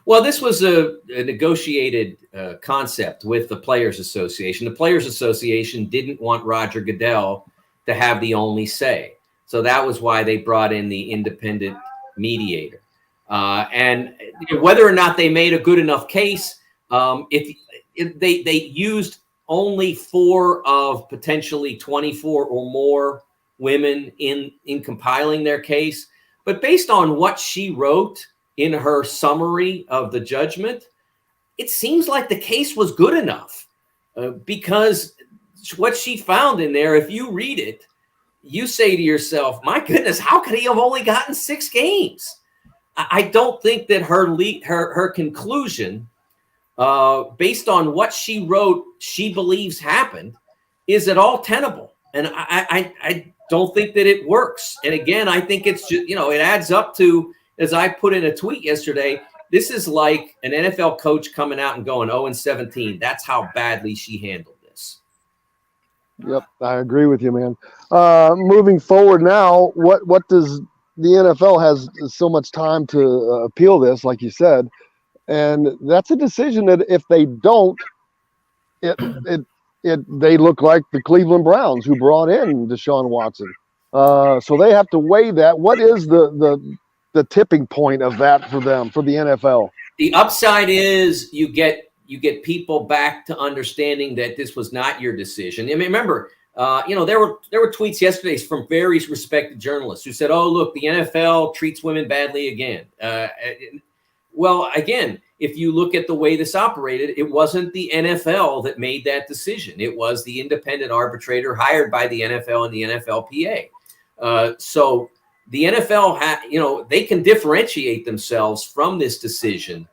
Speaker 8: Well, this was a negotiated concept with the Players Association. The Players Association didn't want Roger Goodell to have the only say. So that was why they brought in the independent mediator. And whether or not they made a good enough case, if they used only 4 of potentially 24 or more women in compiling their case. But based on what she wrote in her summary of the judgment, it seems like the case was good enough because what she found in there, if you read it, you say to yourself, my goodness, how could he have only gotten 6 games? I don't think that her conclusion, based on what she wrote, she believes happened, is at all tenable. And I don't think that it works. And again, I think it's just, it adds up to, as I put in a tweet yesterday, this is like an NFL coach coming out and going 0-17. That's how badly she handled this.
Speaker 9: Yep, I agree with you, man. Moving forward now, what does the NFL has so much time to appeal this, like you said, and that's a decision that if they don't, they look like the Cleveland Browns who brought in Deshaun Watson. So they have to weigh that. What is the tipping point of that for them, for the NFL?
Speaker 8: The upside is you get people back to understanding that this was not your decision. I mean, remember, there were tweets yesterday from various respected journalists who said, "Oh, look, the NFL treats women badly again." Well, again, if you look at the way this operated, it wasn't the NFL that made that decision. It was the independent arbitrator hired by the NFL and the NFLPA. So the NFL, they can differentiate themselves from this decision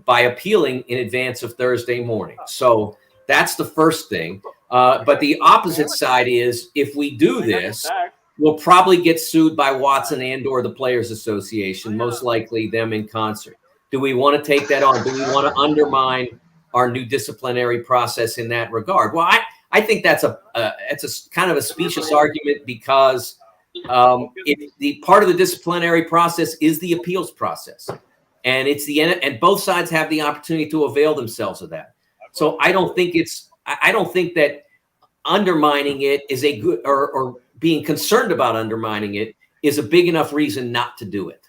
Speaker 8: by appealing in advance of Thursday morning. So that's the first thing. But the opposite side is if we do this, we'll probably get sued by Watson and/or the Players Association, most likely them in concert. Do we want to take that on? Do we want to undermine our new disciplinary process in that regard? Well, I think that's a kind of a specious argument because the part of the disciplinary process is the appeals process, and and both sides have the opportunity to avail themselves of that. So I don't think that undermining it is a good or being concerned about undermining it is a big enough reason not to do it.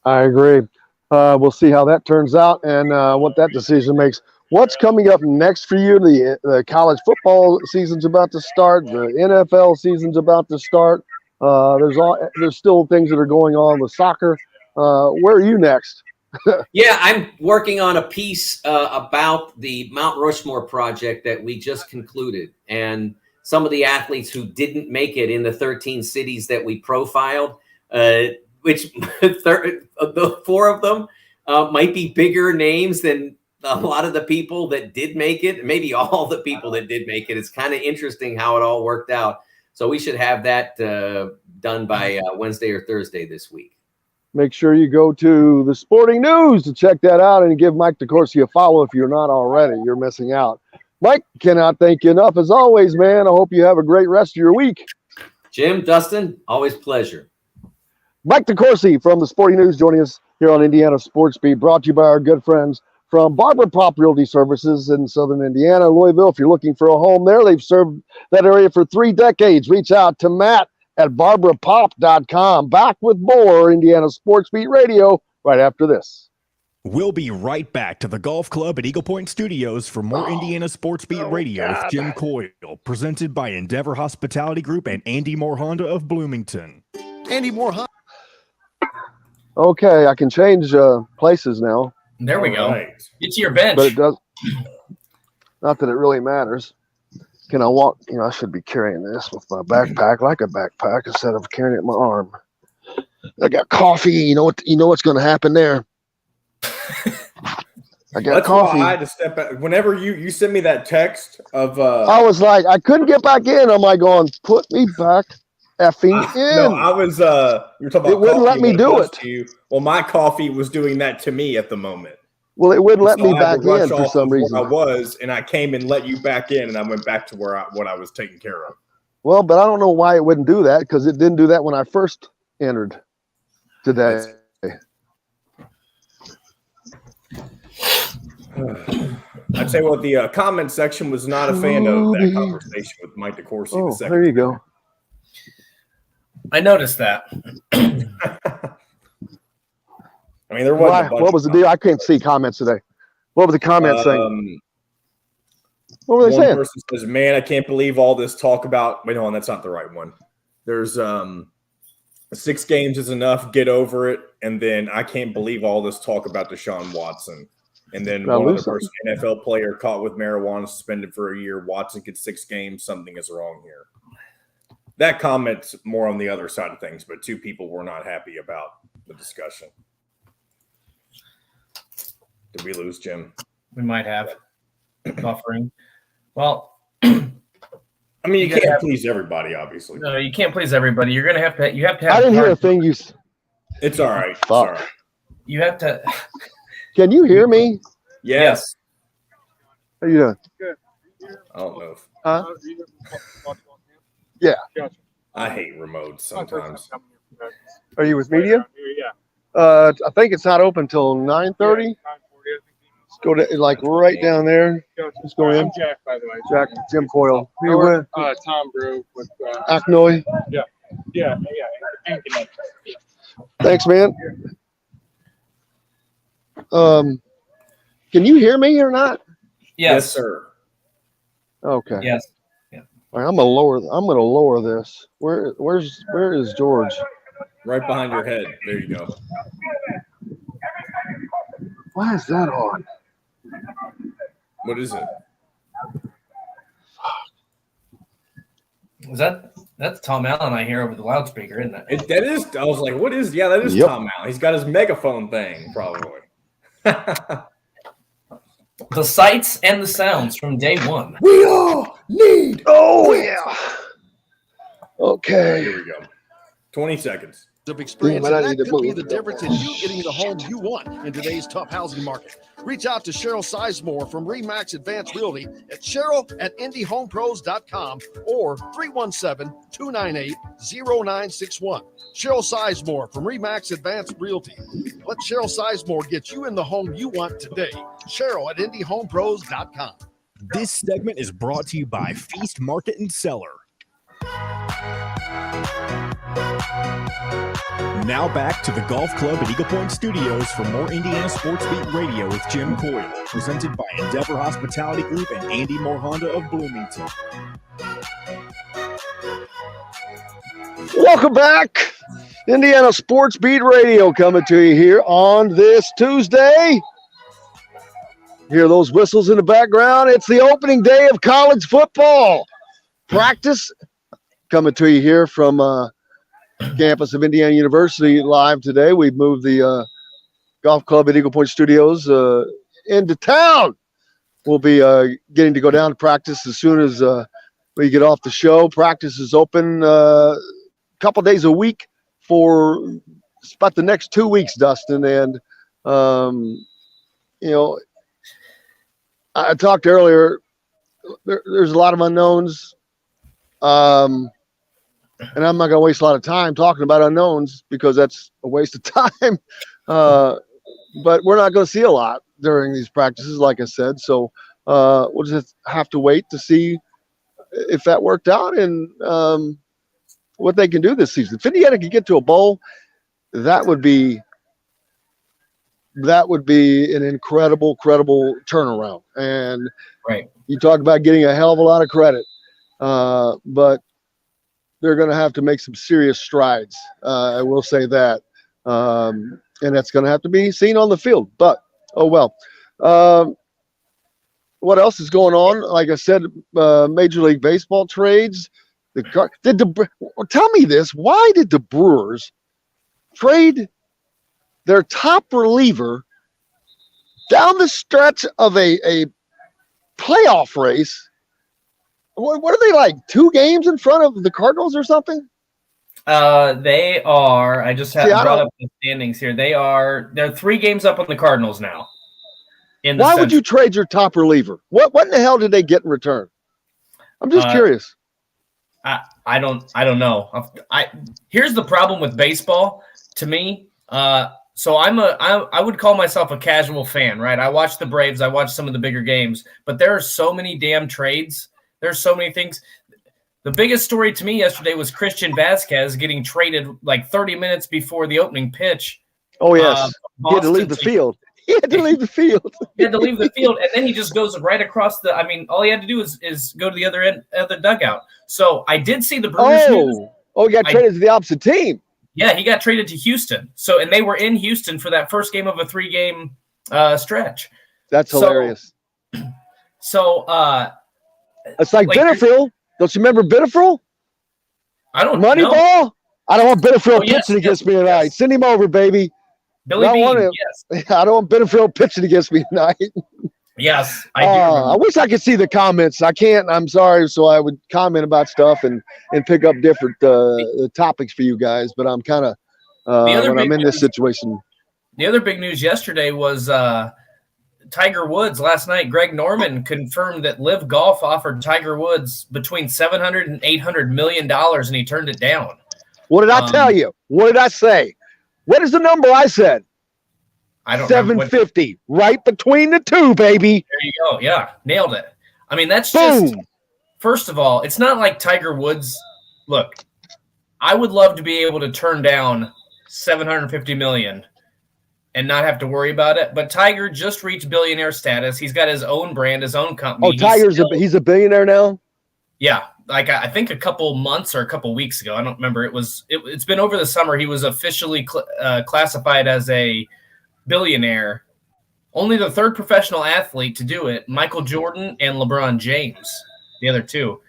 Speaker 9: I agree. We'll see how that turns out and what that decision makes. What's coming up next for you? The college football season's about to start. The NFL season's about to start. There's still things that are going on with soccer. Where are you next?
Speaker 8: Yeah, I'm working on a piece about the Mount Rushmore project that we just concluded, and some of the athletes who didn't make it in the 13 cities that we profiled. Which the four of them might be bigger names than a lot of the people that did make it, maybe all the people that did make it. It's kind of interesting how it all worked out. So we should have that done by Wednesday or Thursday this week.
Speaker 9: Make sure you go to the Sporting News to check that out and give Mike DeCourcy a follow if you're not already. You're missing out. Mike, cannot thank you enough as always, man. I hope you have a great rest of your week.
Speaker 8: Jim, Dustin, always pleasure.
Speaker 9: Mike DeCourcy from the Sporting News joining us here on Indiana Sports Beat, brought to you by our good friends from Barber Pop Realty Services in Southern Indiana, Louisville. If you're looking for a home there, they've served that area for 3 decades. Reach out to Matt at barbarapop.com. Back with more Indiana Sports Beat Radio right after this.
Speaker 1: We'll be right back to the golf club at Eagle Point Studios for more Indiana Sports Beat Radio with Jim Coyle, presented by Endeavor Hospitality Group and Andy Moore Honda of Bloomington.
Speaker 7: Andy Moore Honda.
Speaker 9: Okay, I can change places now.
Speaker 5: There we go.
Speaker 6: Right.
Speaker 5: Get to your bench.
Speaker 9: But it does. Not that it really matters. Can I walk? I should be carrying this with my backpack like a backpack instead of carrying it in my arm. I got coffee. You know what's going to happen there. I got coffee.
Speaker 6: Why I had to step back. Whenever you sent me that text of
Speaker 9: I was like, I couldn't get back in. I'm like going, put me back effing in.
Speaker 6: No, I was you're talking about
Speaker 9: it wouldn't let me do it.
Speaker 6: Well, my coffee was doing that to me at the moment.
Speaker 9: Well, it wouldn't let me back in for some reason.
Speaker 6: And I came and let you back in, and I went back to what I was taking care of.
Speaker 9: Well, but I don't know why it wouldn't do that because it didn't do that when I first entered today.
Speaker 6: I'd say the comment section was not a fan of that conversation with Mike DeCourcy.
Speaker 9: Oh, there you go.
Speaker 5: I noticed that.
Speaker 6: I mean, there wasn't.
Speaker 9: What was the deal? I couldn't see comments today. What was the comment saying? What were they saying?
Speaker 6: One person says, "Man, I can't believe all this talk about." Wait, hold on, that's not the right one. There's 6 games is enough. Get over it. And then I can't believe all this talk about Deshaun Watson. And then one other person, NFL player caught with marijuana, suspended for a year. Watson gets 6 games. Something is wrong here. That comment's more on the other side of things, but 2 people were not happy about the discussion. Did we lose Jim?
Speaker 5: We might have buffering. Well,
Speaker 6: I mean, you can't please everybody, obviously.
Speaker 5: No, you can't please everybody. You're gonna have to. You have to have.
Speaker 9: I didn't hear a thing you.
Speaker 6: It's all right.
Speaker 9: Fuck.
Speaker 6: All right.
Speaker 5: You have to.
Speaker 9: Can you hear me?
Speaker 6: Yes.
Speaker 9: How you doing?
Speaker 10: Good.
Speaker 6: I don't know.
Speaker 9: Huh? Yeah.
Speaker 6: I hate remotes sometimes.
Speaker 9: Are you with media?
Speaker 10: Yeah.
Speaker 9: I think it's not open till 9:30. Let's go to right down there. Let's go in.
Speaker 10: I'm Jack, by the way.
Speaker 9: Jack, Jim Coyle. Who you with?
Speaker 10: Tom Brew with
Speaker 9: Acnoy.
Speaker 10: Yeah.
Speaker 9: Thanks, man. Can you hear me or not?
Speaker 5: Yes,
Speaker 6: sir.
Speaker 9: Okay.
Speaker 5: Yes. Yeah.
Speaker 9: All right, I'm gonna lower this. Where is George?
Speaker 6: Right behind your head. There you go.
Speaker 9: Why is that on?
Speaker 6: What is it?
Speaker 5: That's Tom Allen I hear over the loudspeaker, isn't it?
Speaker 6: That is. I was like, what is? Yeah, that is
Speaker 9: Yep.
Speaker 6: Tom Allen. He's got his megaphone thing, probably.
Speaker 5: The sights and the sounds from day one.
Speaker 6: We all need.
Speaker 9: Oh yeah. Okay.
Speaker 6: Here we go. 20 seconds.
Speaker 7: Of experience,
Speaker 9: Damn, I
Speaker 7: and
Speaker 9: need
Speaker 7: that
Speaker 9: to
Speaker 7: could be
Speaker 9: move.
Speaker 7: the difference in you getting the home you want in today's tough housing market. Reach out to Cheryl Sizemore from Remax Advanced Realty at cheryl@indyhomepros.com or 317-298-0961. Cheryl Sizemore from Remax Advanced Realty. Let Cheryl Sizemore get you in the home you want today. Cheryl@indyhomepros.com.
Speaker 1: This segment is brought to you by Feast Market and Cellar. Now back to the Golf Club at Eagle Point Studios for more Indiana Sports Beat Radio with Jim Coyle, presented by Endeavor Hospitality Group and Andy Moore Honda of Bloomington.
Speaker 9: Welcome back. Indiana Sports Beat Radio coming to you here on this Tuesday. Hear those whistles in the background? It's the opening day of college football practice. Coming to you here from campus of Indiana University live today. We've moved the golf club at Eagle Point Studios into town. We'll be getting to go down to practice as soon as we get off the show. Practice is open a couple days a week for about the next 2 weeks, Dustin. And, I talked earlier, there's a lot of unknowns. And I'm not going to waste a lot of time talking about unknowns because that's a waste of time. But we're not going to see a lot during these practices, like I said. So we'll just have to wait to see if that worked out and what they can do this season. If Indiana could get to a bowl, that would be an incredible turnaround. And
Speaker 5: right,
Speaker 9: you talk about getting a hell of a lot of credit, but they're going to have to make some serious strides. I will say that. And that's going to have to be seen on the field. But, oh, well. What else is going on? Like I said, Major League Baseball trades. Tell me this. Why did the Brewers trade their top reliever down the stretch of a playoff race? What are they, like 2 games in front of the Cardinals or something?
Speaker 5: They are. I just have brought up the standings here. They're 3 games up on the Cardinals now.
Speaker 9: Why would you trade your top reliever? What in the hell did they get in return? I'm just curious.
Speaker 5: I don't know. Here's the problem with baseball to me. So I would call myself a casual fan, right? I watch the Braves. I watch some of the bigger games, but there are so many damn trades. There's so many things. The biggest story to me yesterday was Christian Vasquez getting traded like 30 minutes before the opening pitch.
Speaker 9: Oh, yes. He had to leave the field. He had to leave the field,
Speaker 5: and then he just goes right across the – all he had to do is go to the other end of the dugout. So I did see the Brewers news.
Speaker 9: Oh, he got traded to the opposite team.
Speaker 5: Yeah, he got traded to Houston. And they were in Houston for that first game of a 3-game stretch.
Speaker 9: That's hilarious. It's like Bitterfield. Don't you remember Bitterfield?
Speaker 5: I don't know.
Speaker 9: Moneyball? I don't want Bitterfield pitching against me tonight. Send him over, baby.
Speaker 5: Billy Bean, yes.
Speaker 9: I don't want Bitterfield pitching against me tonight.
Speaker 5: Yes, I do.
Speaker 9: I wish I could see the comments. I can't. I'm sorry. So I would comment about stuff and pick up different topics for you guys. But I'm kind of when I'm in this situation.
Speaker 5: The other big news yesterday was Tiger Woods last night. Greg Norman confirmed that Live Golf offered Tiger Woods between $700 and $800 million, and he turned it down.
Speaker 9: What did I tell you? What did I say? What is the number I said?
Speaker 5: I don't
Speaker 9: 750, right between the two, baby.
Speaker 5: There you go. Yeah, nailed it. That's just first of all, it's not like Tiger Woods. Look, I would love to be able to turn down $750 million and not have to worry about it. But Tiger just reached billionaire status. He's got his own brand, his own company.
Speaker 9: Oh, Tiger's he's a billionaire now?
Speaker 5: Yeah. Like I think a couple months or a couple weeks ago, I don't remember. It's been over the summer. He was officially classified as a billionaire. Only the third professional athlete to do it, Michael Jordan and LeBron James, the other two.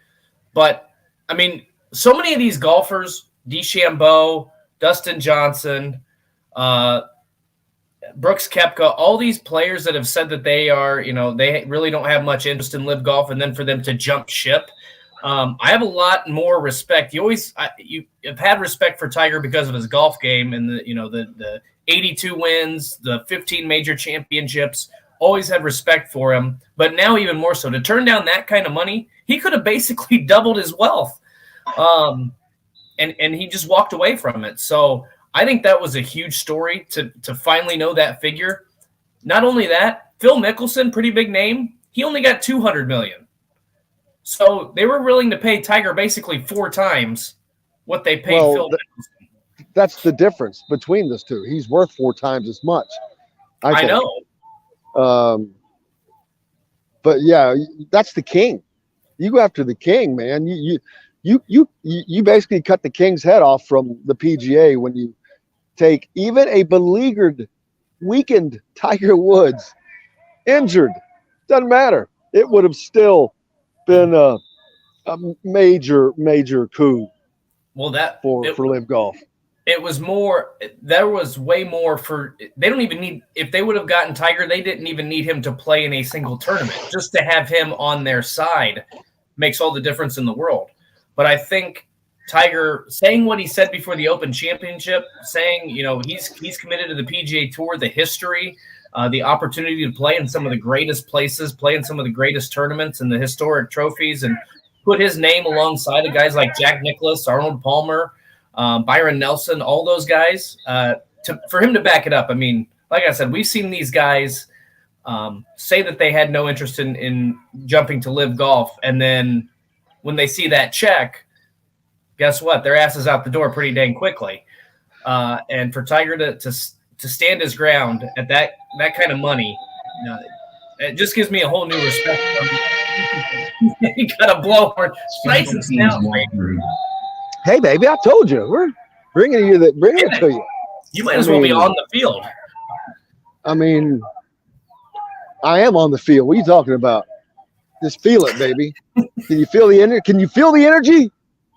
Speaker 5: But, I mean, so many of these golfers, DeChambeau, Dustin Johnson, Brooks Koepka, all these players that have said that they are, they really don't have much interest in live golf, and then for them to jump ship, I have a lot more respect. You have had respect for Tiger because of his golf game and the 82 wins, the 15 major championships. Always had respect for him, but now even more so. To turn down that kind of money, he could have basically doubled his wealth, and he just walked away from it. So I think that was a huge story to finally know that figure. Not only that, Phil Mickelson, pretty big name, he only got $200 million. So they were willing to pay Tiger basically 4 times what they paid Phil Mickelson.
Speaker 9: That's the difference between those two. He's worth 4 times as much. I
Speaker 5: know.
Speaker 9: But yeah, that's the king. You go after the king, man. You basically cut the king's head off from the PGA when you take even a beleaguered, weakened Tiger Woods, injured. Doesn't matter. It would have still been a major coup.
Speaker 5: Well,
Speaker 9: for Live Golf.
Speaker 5: It was more. There was way more for. They don't even need. If they would have gotten Tiger, they didn't even need him to play in a single tournament. Just to have him on their side makes all the difference in the world. But I think Tiger saying what he said before the Open Championship, saying he's committed to the PGA Tour, the history, the opportunity to play in some of the greatest places, play in some of the greatest tournaments and the historic trophies, and put his name alongside of guys like Jack Nicklaus, Arnold Palmer, Byron Nelson, all those guys, for him to back it up. I mean, like I said, we've seen these guys say that they had no interest in jumping to Live Golf, and then when they see that check, guess what? Their ass is out the door pretty dang quickly. And for Tiger to stand his ground at that kind of money, it just gives me a whole new respect. You got a blowhorn.
Speaker 9: Hey, baby, I told you. We're bringing it to you.
Speaker 5: You might as well be on the field.
Speaker 9: I mean, I am on the field. What are you talking about? Just feel it, baby. Can you feel the energy? Can you feel the energy?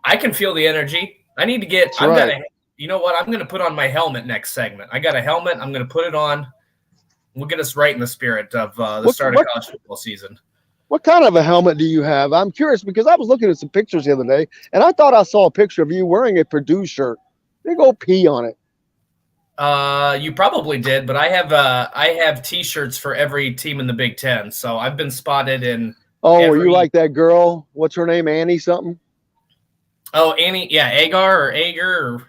Speaker 5: I can feel the energy. I need to get. You know what? I'm going to put on my helmet next segment. I got a helmet. I'm going to put it on. We'll get us right in the spirit of the start of college football season.
Speaker 9: What kind of a helmet do you have? I'm curious because I was looking at some pictures the other day, and I thought I saw a picture of you wearing a Purdue shirt. Big old P on it.
Speaker 5: You probably did, but I have T-shirts for every team in the Big Ten, so I've been spotted in.
Speaker 9: Oh, are you like that girl? What's her name? Annie something?
Speaker 5: Oh, Annie, yeah, Agar,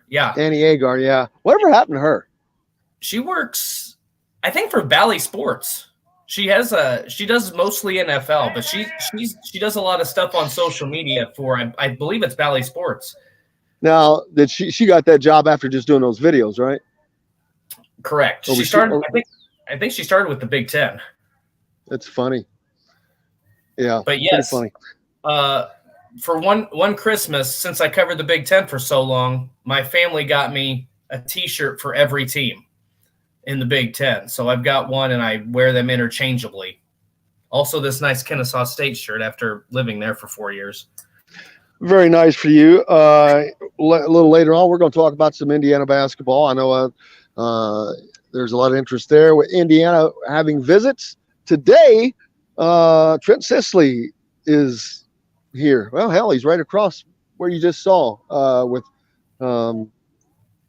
Speaker 5: yeah.
Speaker 9: Annie Agar, yeah. Whatever happened to her?
Speaker 5: She works, I think, for Bally Sports. She does mostly NFL, but she does a lot of stuff on social media for, I believe it's Bally Sports.
Speaker 9: Now, did she got that job after just doing those videos, right?
Speaker 5: Correct. She started. I think she started with the Big Ten.
Speaker 9: That's funny. Yeah,
Speaker 5: but yes,
Speaker 9: funny.
Speaker 5: For one Christmas, since I covered the Big Ten for so long, my family got me a T-shirt for every team in the Big Ten. So I've got one, and I wear them interchangeably. Also, this nice Kennesaw State shirt after living there for 4 years.
Speaker 9: Very nice for you. A little later on, we're going to talk about some Indiana basketball. I know there's a lot of interest there with Indiana having visits today. Trent Sisley is here. Well, hell, he's right across where you just saw with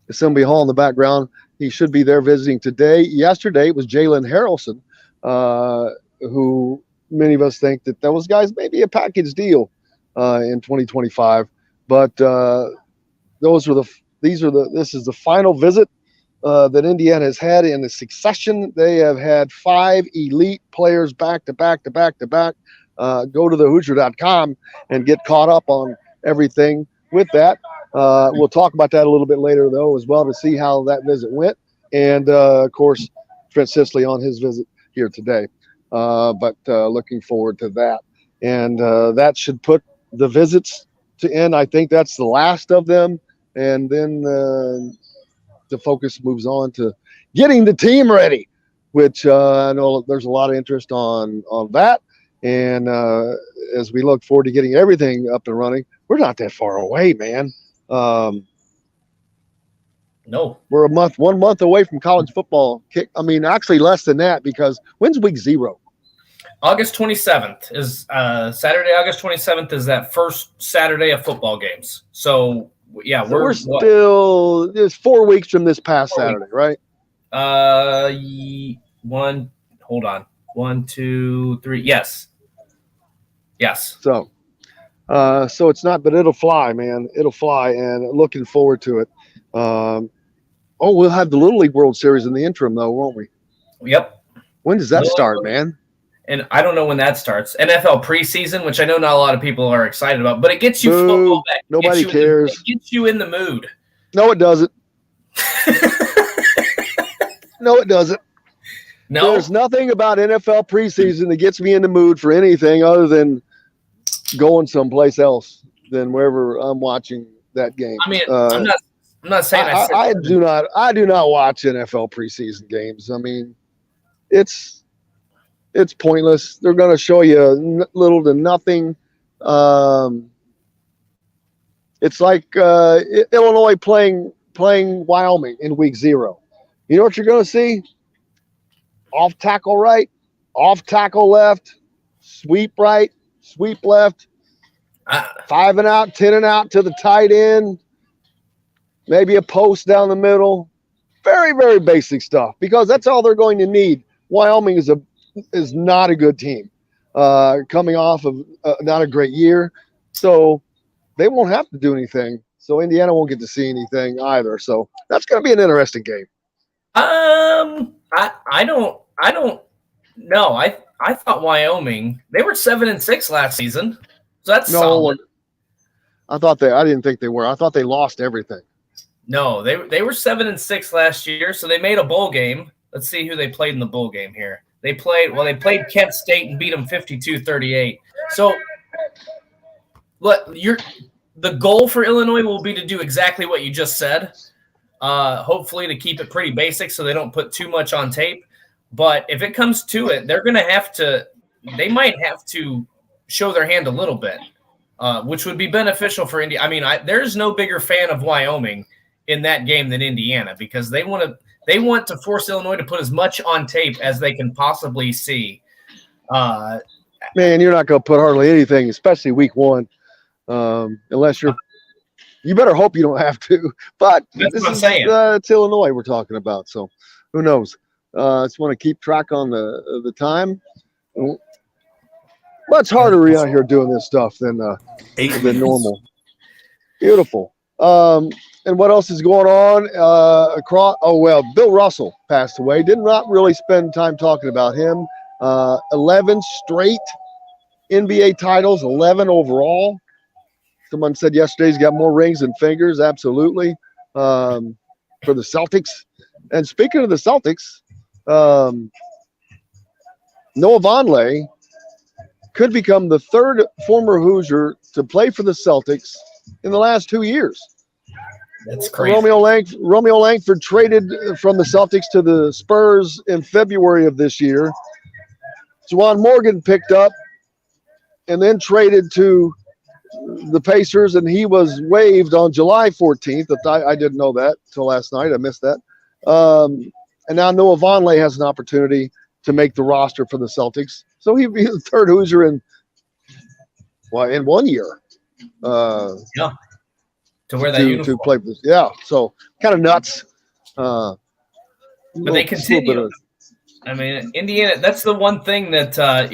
Speaker 9: Assembly Hall in the background. He should be there visiting today. Yesterday it was Jalen Harrelson, who many of us think that those guys may be a package deal in 2025. But this is the final visit that Indiana has had in the succession. They have had 5 elite players back to back. Go to the Hoosier.com and get caught up on everything with that. We'll talk about that a little bit later, though, as well, to see how that visit went. And, of course, Trent Sisley on his visit here today. But looking forward to that. And that should put the visits to end. I think that's the last of them. And then the focus moves on to getting the team ready, which I know there's a lot of interest on that. And as we look forward to getting everything up and running, we're not that far away, man.
Speaker 5: No,
Speaker 9: we're 1 month away from college football kick. I mean, actually less than that, because when's week 0?
Speaker 5: August 27th is Saturday. August 27th is that first Saturday of football games. So yeah,
Speaker 9: we're still it's 4 weeks from this past Saturday, right?
Speaker 5: Hold on. 1, 2, 3. Yes.
Speaker 9: So it's not, but it'll fly, man. It'll fly, and looking forward to it. We'll have the Little League World Series in the interim, though, won't we?
Speaker 5: Yep.
Speaker 9: When does that start, man?
Speaker 5: And I don't know when that starts. NFL preseason, which I know not a lot of people are excited about, but it gets you football back.
Speaker 9: Nobody cares.
Speaker 5: It gets you in the mood.
Speaker 9: No, it doesn't. No, it doesn't.
Speaker 5: No.
Speaker 9: There's nothing about NFL preseason that gets me in the mood for anything other than going someplace else than wherever I'm watching that game.
Speaker 5: I mean, I'm not saying
Speaker 9: I do not watch NFL preseason games. I mean, it's pointless. They're going to show you little to nothing. It's like Illinois playing Wyoming in week 0. You know what you're going to see? Off tackle right, off tackle left, sweep right, sweep left, 5 and out, 10 and out to the tight end, maybe a post down the middle. Very, very basic stuff, because that's all they're going to need. Wyoming is not a good team, coming off of not a great year, so they won't have to do anything. So Indiana won't get to see anything either. So that's going to be an interesting game.
Speaker 5: I don't know. I thought Wyoming, they were 7-6 last season. So that's solid.
Speaker 9: I didn't think they were. I thought they lost everything.
Speaker 5: No, they were 7-6 last year, so they made a bowl game. Let's see who they played in the bowl game here. They played Kent State and beat them 52-38. So look, the goal for Illinois will be to do exactly what you just said. Hopefully to keep it pretty basic so they don't put too much on tape. But if it comes to it, they might have to show their hand a little bit, which would be beneficial for Indiana. I mean, there's no bigger fan of Wyoming in that game than Indiana, because they want to force Illinois to put as much on tape as they can possibly see.
Speaker 9: Man, you're not going to put hardly anything, especially week 1, unless you better hope you don't have to. But
Speaker 5: that's what I'm saying.
Speaker 9: It's Illinois we're talking about, so who knows? Just want to keep track on the time. Much harder out here doing this stuff than normal. Beautiful. And what else is going on across? Oh, well, Bill Russell passed away. Did not really spend time talking about him. 11 straight NBA titles, 11 overall. Someone said yesterday he's got more rings than fingers. Absolutely. For the Celtics. And speaking of the Celtics, Noah Vonleh could become the 3rd former Hoosier to play for the Celtics in the last 2 years.
Speaker 5: That's crazy.
Speaker 9: Romeo Langford traded from the Celtics to the Spurs in February of this year. Juwan Morgan picked up and then traded to the Pacers, and he was waived on July 14th. I didn't know that until last night. I missed that. And now Noah Vonleh has an opportunity to make the roster for the Celtics. So he'd be the 3rd Hoosier in 1 year.
Speaker 5: Yeah. To wear that uniform. To
Speaker 9: play this. Yeah. So kind of nuts.
Speaker 5: But they continue. I mean, Indiana, that's the one thing that, I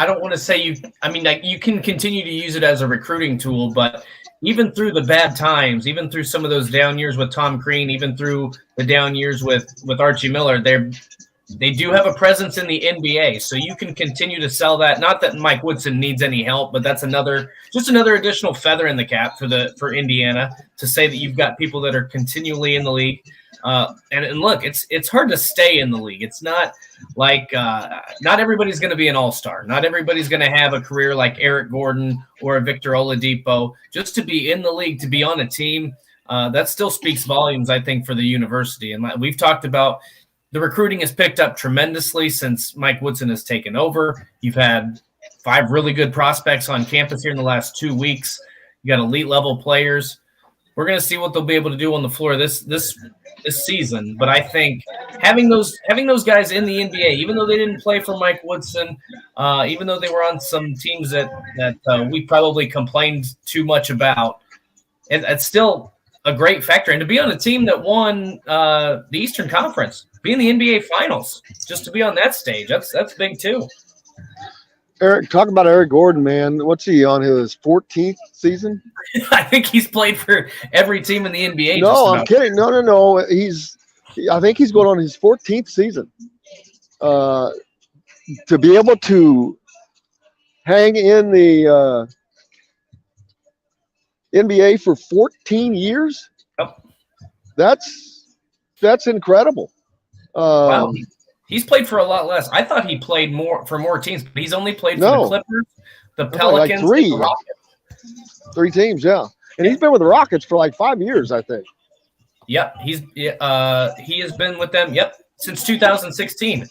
Speaker 5: don't want to say you can continue to use it as a recruiting tool, but even through the bad times, even through some of those down years with Tom Crean, even through the down years with Archie Miller, They do have a presence in the NBA, so you can continue to sell that. Not that Mike Woodson needs any help, but that's another additional feather in the cap for Indiana to say that you've got people that are continually in the league. And look, it's hard to stay in the league. It's not like not everybody's going to be an all-star. Not everybody's going to have a career like Eric Gordon or a Victor Oladipo. Just to be in the league, to be on a team, that still speaks volumes, I think, for the university. And we've talked about the recruiting has picked up tremendously since Mike Woodson has taken over. You've had 5 really good prospects on campus here in the last 2 weeks. You got elite level players. We're going to see what they'll be able to do on the floor this season. But I think having those guys in the NBA, even though they didn't play for Mike Woodson, even though they were on some teams that we probably complained too much about, it's still a great factor. And to be on a team that won the Eastern Conference, be in the NBA Finals, just to be on that stage, that's big too.
Speaker 9: Eric, talk about Eric Gordon, man. What's he on his 14th season?
Speaker 5: I think he's played for every team in the NBA.
Speaker 9: No, I'm kidding. No. I think he's going on his 14th season. To be able to hang in the NBA for 14 years, that's incredible.
Speaker 5: Wow. He's played for a lot less. I thought he played for more teams, but he's only played for the Clippers, the Pelicans,
Speaker 9: like
Speaker 5: and the Rockets.
Speaker 9: 3 teams, yeah. And he's been with the Rockets for like 5 years, I think.
Speaker 5: Yep, he has been with them, since 2016.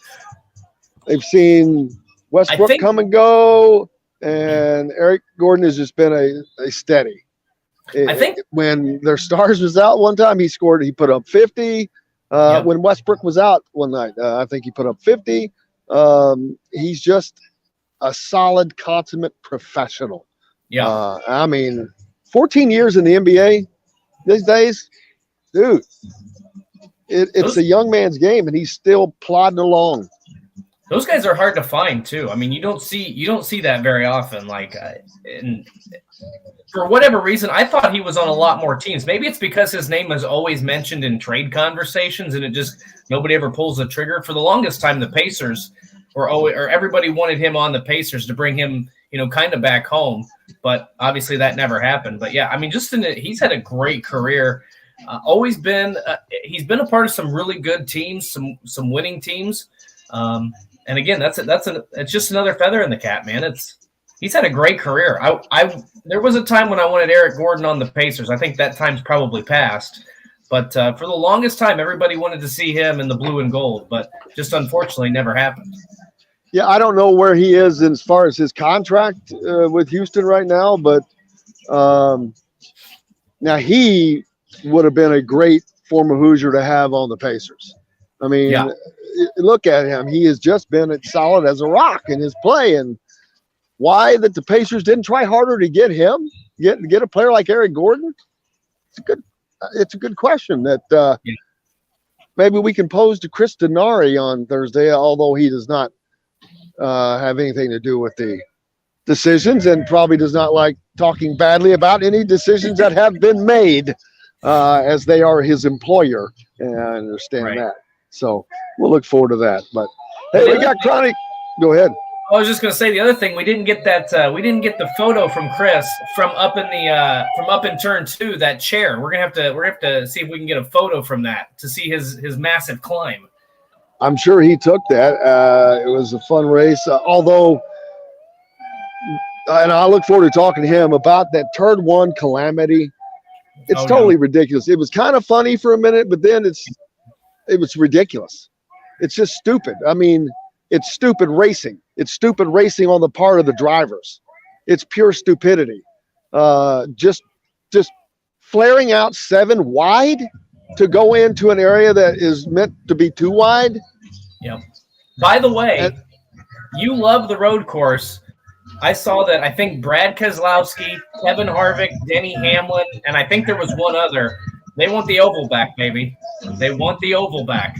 Speaker 9: They've seen Westbrook come and go, and Eric Gordon has just been a steady.
Speaker 5: I think
Speaker 9: when their stars was out one time, he put up 50. When Westbrook was out one night, I think he put up 50. He's just a solid, consummate professional.
Speaker 5: Yeah.
Speaker 9: I mean, 14 years in the NBA these days, dude, it's a young man's game, and he's still plodding along.
Speaker 5: Those guys are hard to find too. I mean, you don't see that very often. And for whatever reason, I thought he was on a lot more teams. Maybe it's because his name is always mentioned in trade conversations, and nobody ever pulls the trigger. For the longest time, the Pacers or everybody wanted him on the Pacers to bring him, kind of back home. But obviously that never happened. But yeah, I mean, he's had a great career. Always been. He's been a part of some really good teams, some winning teams. And again, it's just another feather in the cap, man. He's had a great career. There was a time when I wanted Eric Gordon on the Pacers. I think that time's probably passed. But for the longest time, everybody wanted to see him in the blue and gold, but just unfortunately never happened.
Speaker 9: Yeah, I don't know where he is as far as his contract with Houston right now, but now he would have been a great former Hoosier to have on the Pacers. I mean, look at him. He has just been as solid as a rock in his play. And why that the Pacers didn't try harder to get him, get a player like Eric Gordon? It's a good question that maybe we can pose to Chris Denari on Thursday, although he does not have anything to do with the decisions and probably does not like talking badly about any decisions that have been made as they are his employer. And I understand that. So we'll look forward to that. But hey, we got Chronic. Go ahead.
Speaker 5: I was just going to say the other thing. We didn't get that. We didn't get the photo from Chris from up in turn 2. That chair. We're gonna have to see if we can get a photo from that to see his massive climb.
Speaker 9: I'm sure he took that. It was a fun race. Although, and I look forward to talking to him about that turn 1 calamity. It's totally ridiculous. It was kind of funny for a minute, but then it was ridiculous. It's just stupid. I mean, it's stupid racing. It's stupid racing on the part of the drivers. It's pure stupidity. Just flaring out 7 wide to go into an area that is meant to be 2 wide.
Speaker 5: Yep. By the way, you love the road course. I saw that. I think Brad Keselowski, Kevin Harvick, Denny Hamlin, and I think there was one other. They want the oval back, baby. They want the oval back.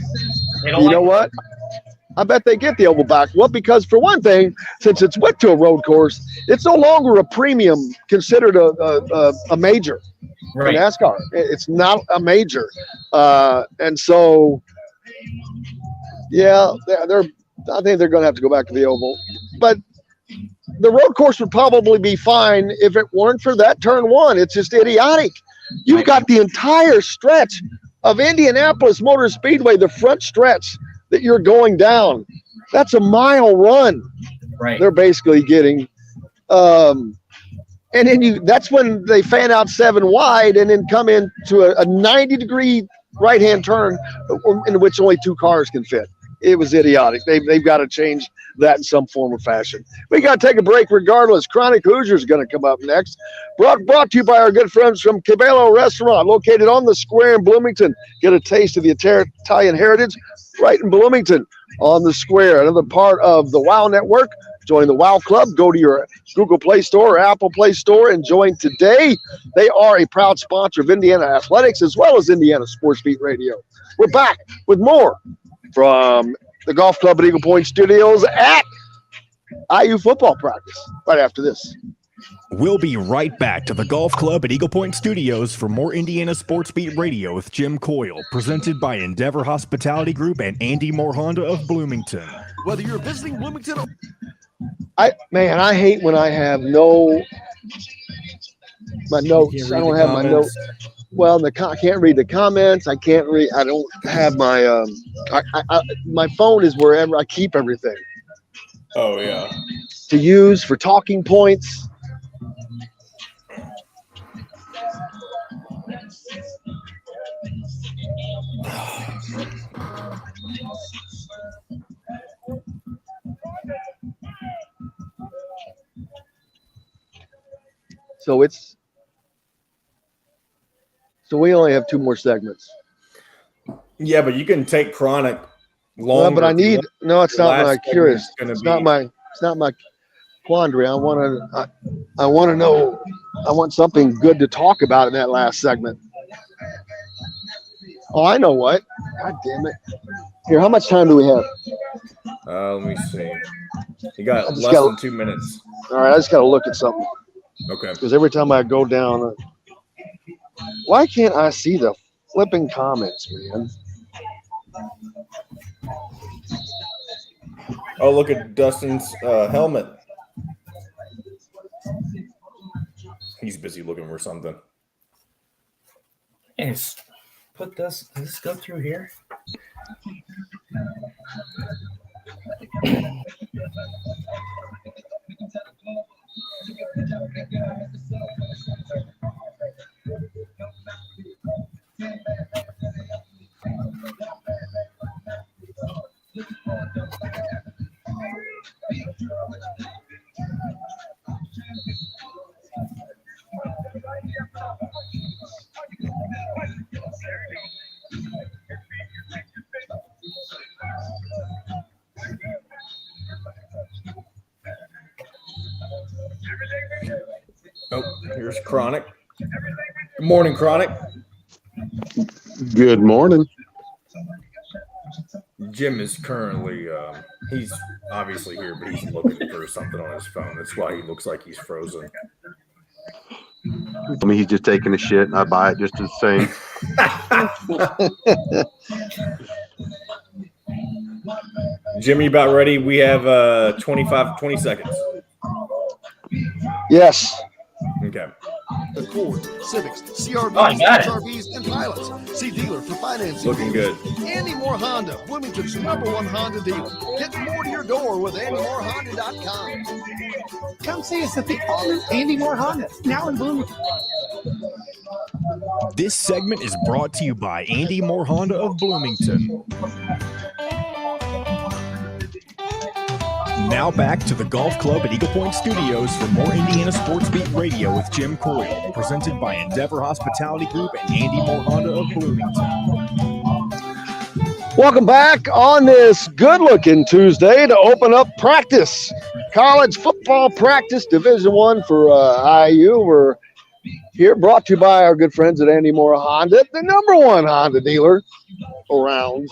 Speaker 9: You know what? I bet they get the oval back. Well, because for one thing, since it's went to a road course, it's no longer a premium considered a major in NASCAR. It's not a major. And so Yeah, I think they're going to have to go back to the oval. But the road course would probably be fine if it weren't for that turn one. It's just idiotic. You've got the entire stretch of Indianapolis Motor Speedway, the front stretch that you're going down. That's a mile run.
Speaker 5: Right.
Speaker 9: They're basically getting. And then that's when they fan out 7 wide and then come into a 90-degree right-hand turn in which only 2 cars can fit. It was idiotic. They've got to change that in some form or fashion. We got to take a break regardless. Chronic Hoosier is going to come up next. Brought to you by our good friends from Cabello Restaurant, located on the square in Bloomington. Get a taste of the Italian heritage right in Bloomington on the square. Another part of the WOW Network. Join the WOW Club. Go to your Google Play Store or Apple Play Store and join today. They are a proud sponsor of Indiana Athletics as well as Indiana Sports Beat Radio. We're back with more from the Golf Club at Eagle Point Studios at IU football practice right after this.
Speaker 1: We'll be right back to the Golf Club at Eagle Point Studios for more Indiana Sports Beat Radio with Jim Coyle, presented by Endeavor Hospitality Group and Andy Moore Honda of Bloomington.
Speaker 7: Whether you're visiting Bloomington or
Speaker 9: I hate when I have my notes. I don't have my notes. Well, I can't read the comments. I don't have my my phone is wherever I keep everything.
Speaker 6: Oh yeah.
Speaker 9: To use for talking points. So we only have 2 more segments.
Speaker 6: Yeah, but you can take Chronic long.
Speaker 9: Well, but I need it's not my curious. It's not my quandary. I want to know. I want something good to talk about in that last segment. Oh, I know what. God damn it. Here, how much time do we have?
Speaker 6: Let me see. You got less than 2 minutes.
Speaker 9: All right, I just got to look at something.
Speaker 6: Okay.
Speaker 9: Because every time I go down, why can't I see the flipping comments, man?
Speaker 6: Oh, look at Dustin's helmet. He's busy looking for something.
Speaker 5: Yes. Does this go through here?
Speaker 6: Oh, here's Chronic. Good morning, Chronic.
Speaker 12: Good morning.
Speaker 6: Jim is currently, he's obviously here, but he's looking for something on his phone. That's why he looks like he's frozen.
Speaker 12: I mean, he's just taking a shit, and I buy it just the same.
Speaker 6: Jimmy, about ready? We have 20 seconds.
Speaker 9: Yes.
Speaker 6: Okay.
Speaker 7: Accord, Civics, CRVs,
Speaker 5: Oh, I got it.
Speaker 7: HRVs, and pilots. See dealer for financing.
Speaker 6: Looking good.
Speaker 7: Andy Moore Honda, Bloomington's #1 Honda dealer. Get more to your door with AndyMooreHonda.com.
Speaker 11: Come see us at the all-new Andy Moore Honda, now in Bloomington.
Speaker 1: This segment is brought to you by Andy Moore Honda of Bloomington. Now back to the Golf Club at Eagle Point Studios for more Indiana Sports Beat Radio with Jim Coyle, presented by Endeavor Hospitality Group and Andy Moore Honda of Bloomington.
Speaker 9: Welcome back on this good-looking Tuesday to open up practice. College football practice, Division I for IU. We're here brought to you by our good friends at Andy Moore Honda, the #1 Honda dealer around.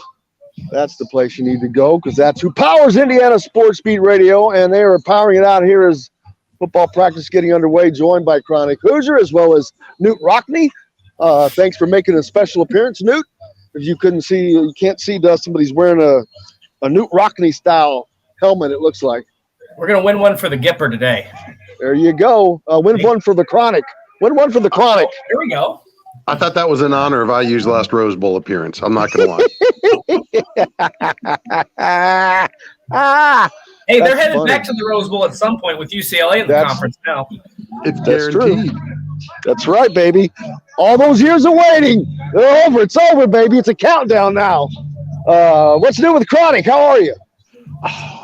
Speaker 9: That's the place you need to go because that's who powers Indiana Sports Beat Radio, and they are powering it out here as football practice getting underway, joined by Chronic Hoosier as well as Newt Rockney. Thanks for making a special appearance, Newt. If you couldn't see, you can't see Dustin, but he's wearing Newt Rockney style helmet, it looks like.
Speaker 5: We're going to win one for the Gipper today.
Speaker 9: There you go. Win one for the Chronic. Win one for the Chronic.
Speaker 5: Here we go.
Speaker 12: I thought that was in honor of IU's last Rose Bowl appearance. I'm not going to lie.
Speaker 5: Hey, they're headed back to the Rose Bowl at some point with UCLA in the conference now.
Speaker 12: It's guaranteed.
Speaker 9: That's right, baby. All those years of waiting, they're over. It's over, baby. It's a countdown now. What's new with Chronic? How are you?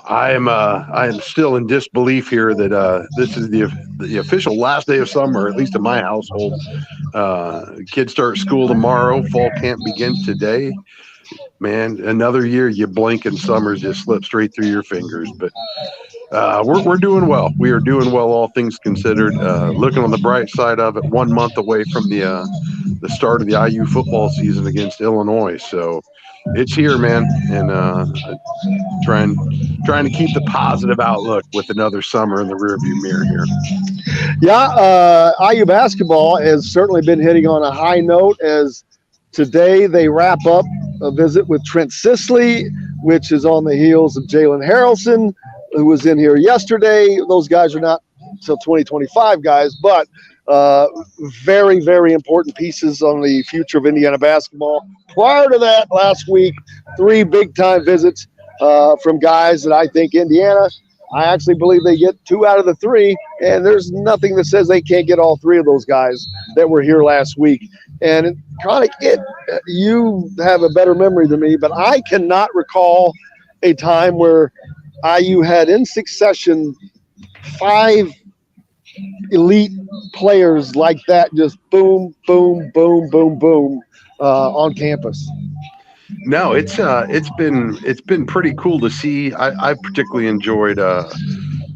Speaker 12: I am still in disbelief here that this is the official last day of summer, at least in my household. Kids start school tomorrow. Fall camp begins today. Man, another year, you blink and summer just slips straight through your fingers. But we're doing well. We are doing well, all things considered. Looking on the bright side of it, 1 month away from the start of the IU football season against Illinois. So it's here, man, and trying to keep the positive outlook with another summer in the rearview mirror here.
Speaker 9: Yeah, IU basketball has certainly been hitting on a high note as today they wrap up a visit with Trent Sisley, which is on the heels of Jalen Harrelson, who was in here yesterday. Those guys are not until 2025 guys, but very, very important pieces on the future of Indiana basketball. Prior to that, last week, 3 big-time visits from guys that I think Indiana, I actually believe they get 2 out of the 3, and there's nothing that says they can't get all 3 of those guys that were here last week. And Chronic, you have a better memory than me, but I cannot recall a time where IU had in succession 5 elite players like that, just boom, boom, boom, boom, boom on campus.
Speaker 12: No, it's been pretty cool to see. I particularly enjoyed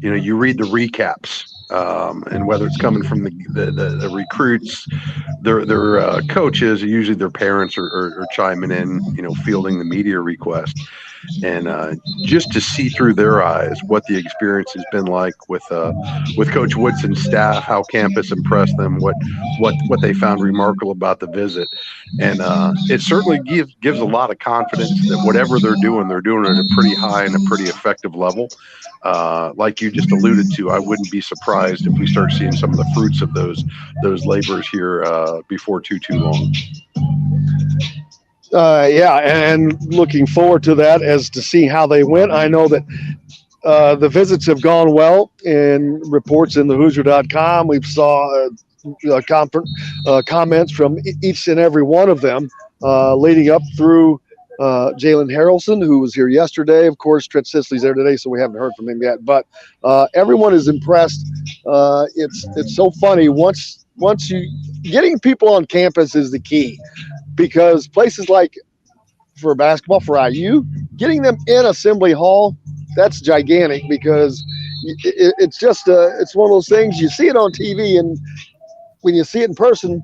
Speaker 12: you read the recaps, and whether it's coming from the recruits, their coaches, usually their parents are chiming in, fielding the media request, and just to see through their eyes what the experience has been like with Coach Woodson's staff, how campus impressed them, what they found remarkable about the visit, and it certainly gives a lot of confidence that whatever they're doing at a pretty high and a pretty effective level. Like you just alluded to, I wouldn't be surprised if we start seeing some of the fruits of those labors here before too long.
Speaker 9: Yeah, and looking forward to that as to see how they went. I know that the visits have gone well in reports in the Hoosier.com. We've saw comments from each and every one of them leading up through Jalen Harrelson, who was here yesterday. Of course, Trent Sisley's there today, so we haven't heard from him yet. But everyone is impressed. It's so funny. Once you getting people on campus is the key, because places like for basketball, for IU, getting them in Assembly Hall, that's gigantic, because it's just it's one of those things you see it on TV, and when you see it in person,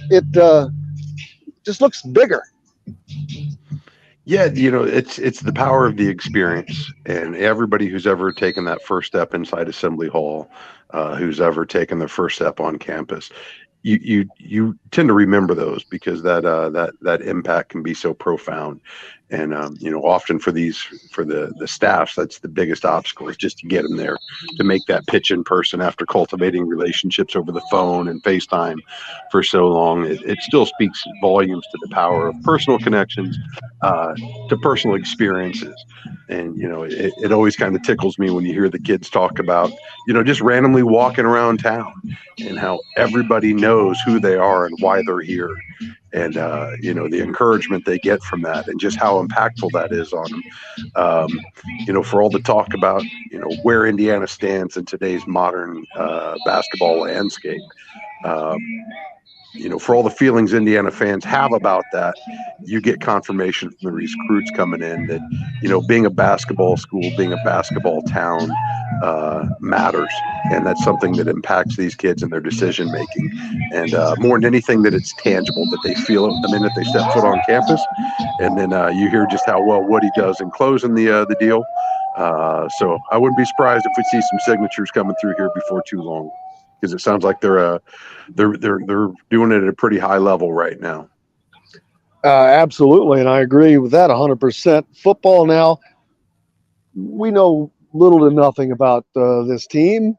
Speaker 9: it just looks bigger.
Speaker 12: Yeah, it's the power of the experience, and everybody who's ever taken that first step inside Assembly Hall, who's ever taken their first step on campus, you tend to remember those, because that impact can be so profound. And often for the staffs, that's the biggest obstacle, is just to get them there, to make that pitch in person after cultivating relationships over the phone and FaceTime for so long. It still speaks volumes to the power of personal connections, to personal experiences. And it always kind of tickles me when you hear the kids talk about just randomly walking around town, and how everybody knows who they are and why they're here. And, the encouragement they get from that, and just how impactful that is on them. For all the talk about, where Indiana stands in today's modern basketball landscape, for all the feelings Indiana fans have about that, you get confirmation from the recruits coming in that, being a basketball school, being a basketball town matters. And that's something that impacts these kids and their decision making. And more than anything, that it's tangible, that they feel it the minute they step foot on campus. And then you hear just how well Woody does in closing the deal. So I wouldn't be surprised if we see some signatures coming through here before too long, because it sounds like they're doing it at a pretty high level right now.
Speaker 9: Absolutely, and I agree with that 100%. Football now, we know little to nothing about this team.